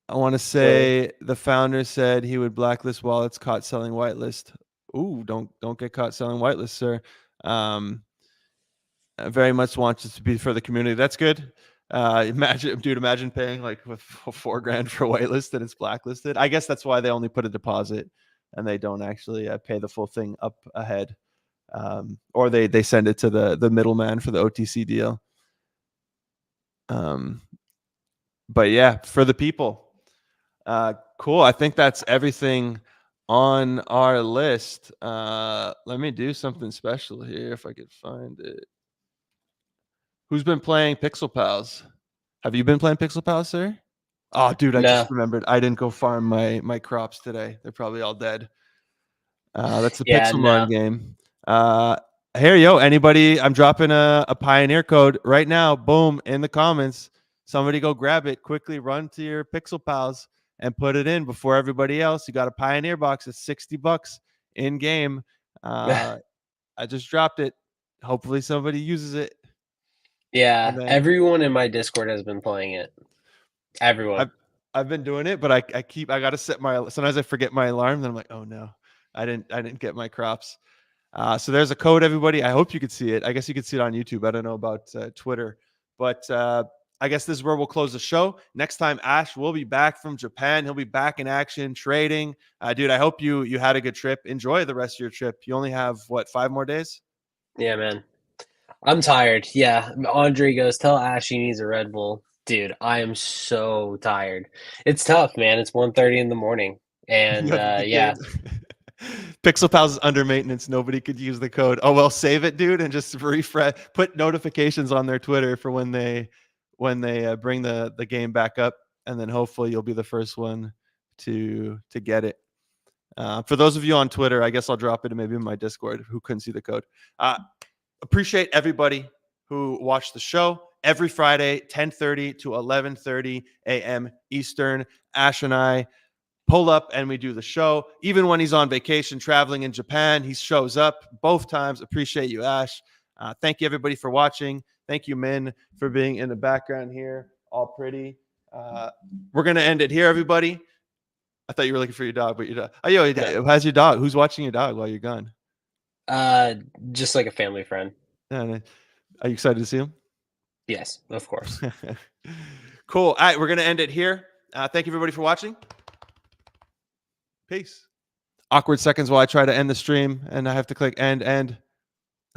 I want to So say the founder said he would blacklist wallets caught selling whitelist. Ooh, don't get caught selling whitelist, sir. Um, I very much want it to be for the community. That's good. Imagine paying like 4 grand for a whitelist and it's blacklisted. I guess that's why they only put a deposit and they don't actually pay the full thing up ahead. Or they send it to the middleman for the OTC deal. Um, but yeah, for the people. Cool. I think that's everything on our list. Let me do something special here if I could find it. Who's been playing Pixel Pals? Have you been playing Pixel Pals, sir? Oh, dude, I just No. remembered. I didn't go farm my crops today. They're probably all dead. That's the Yeah, Pixelmon no. game. Uh, Here, yo, anybody? I'm dropping a Pioneer code right now. Boom, in the comments. Somebody go grab it quickly. Run to your Pixel Pals and put it in before everybody else. You got a Pioneer box. It's $60 in game. Uh, I just dropped it. Hopefully, somebody uses it. And Yeah, then everyone in my Discord has been playing it. Everyone. I've I've been doing it, but I gotta set my. Sometimes I forget my alarm. Then I'm like, oh no, I didn't get my crops. So there's a code, everybody. I hope you could see it. I guess you could see it on YouTube. I don't know about Twitter, but I guess this is where we'll close the show. Next time, Ash will be back from Japan. He'll be back in action trading. Dude, I hope you had a good trip. Enjoy the rest of your trip. You only have what, 5 more days? Yeah, man. I'm tired. Yeah. Andre goes, tell Ash he needs a Red Bull. Dude, I am so tired. It's tough, man. It's 1:30 in the morning. You And have the yeah. game. Pixel Pals is under maintenance. Nobody could use the code. Oh well, save it, dude, and just refresh. Put notifications on their Twitter for when they bring the game back up, and then hopefully you'll be the first one to get it. For those of you on Twitter, I guess I'll drop it maybe in my Discord who couldn't see the code. Appreciate everybody who watched the show every Friday, 10:30 to 11:30 a.m. Eastern. Ash and I pull up and we do the show. Even when he's on vacation traveling in Japan, he shows up both times. Appreciate you, Ash. Thank you, everybody, for watching. Thank you, Min, for being in the background here, all pretty. We're going to end it here, everybody. I thought you were looking for your dog, but your dog. Oh, No. yo, how's your dog? Who's watching your dog while you're gone? Uh just like a family friend. Are you excited to see him? Yes, of course. Cool. All right, we're going to end it here. Thank you, everybody, for watching. Peace. Awkward seconds while I try to end the stream, and I have to click end.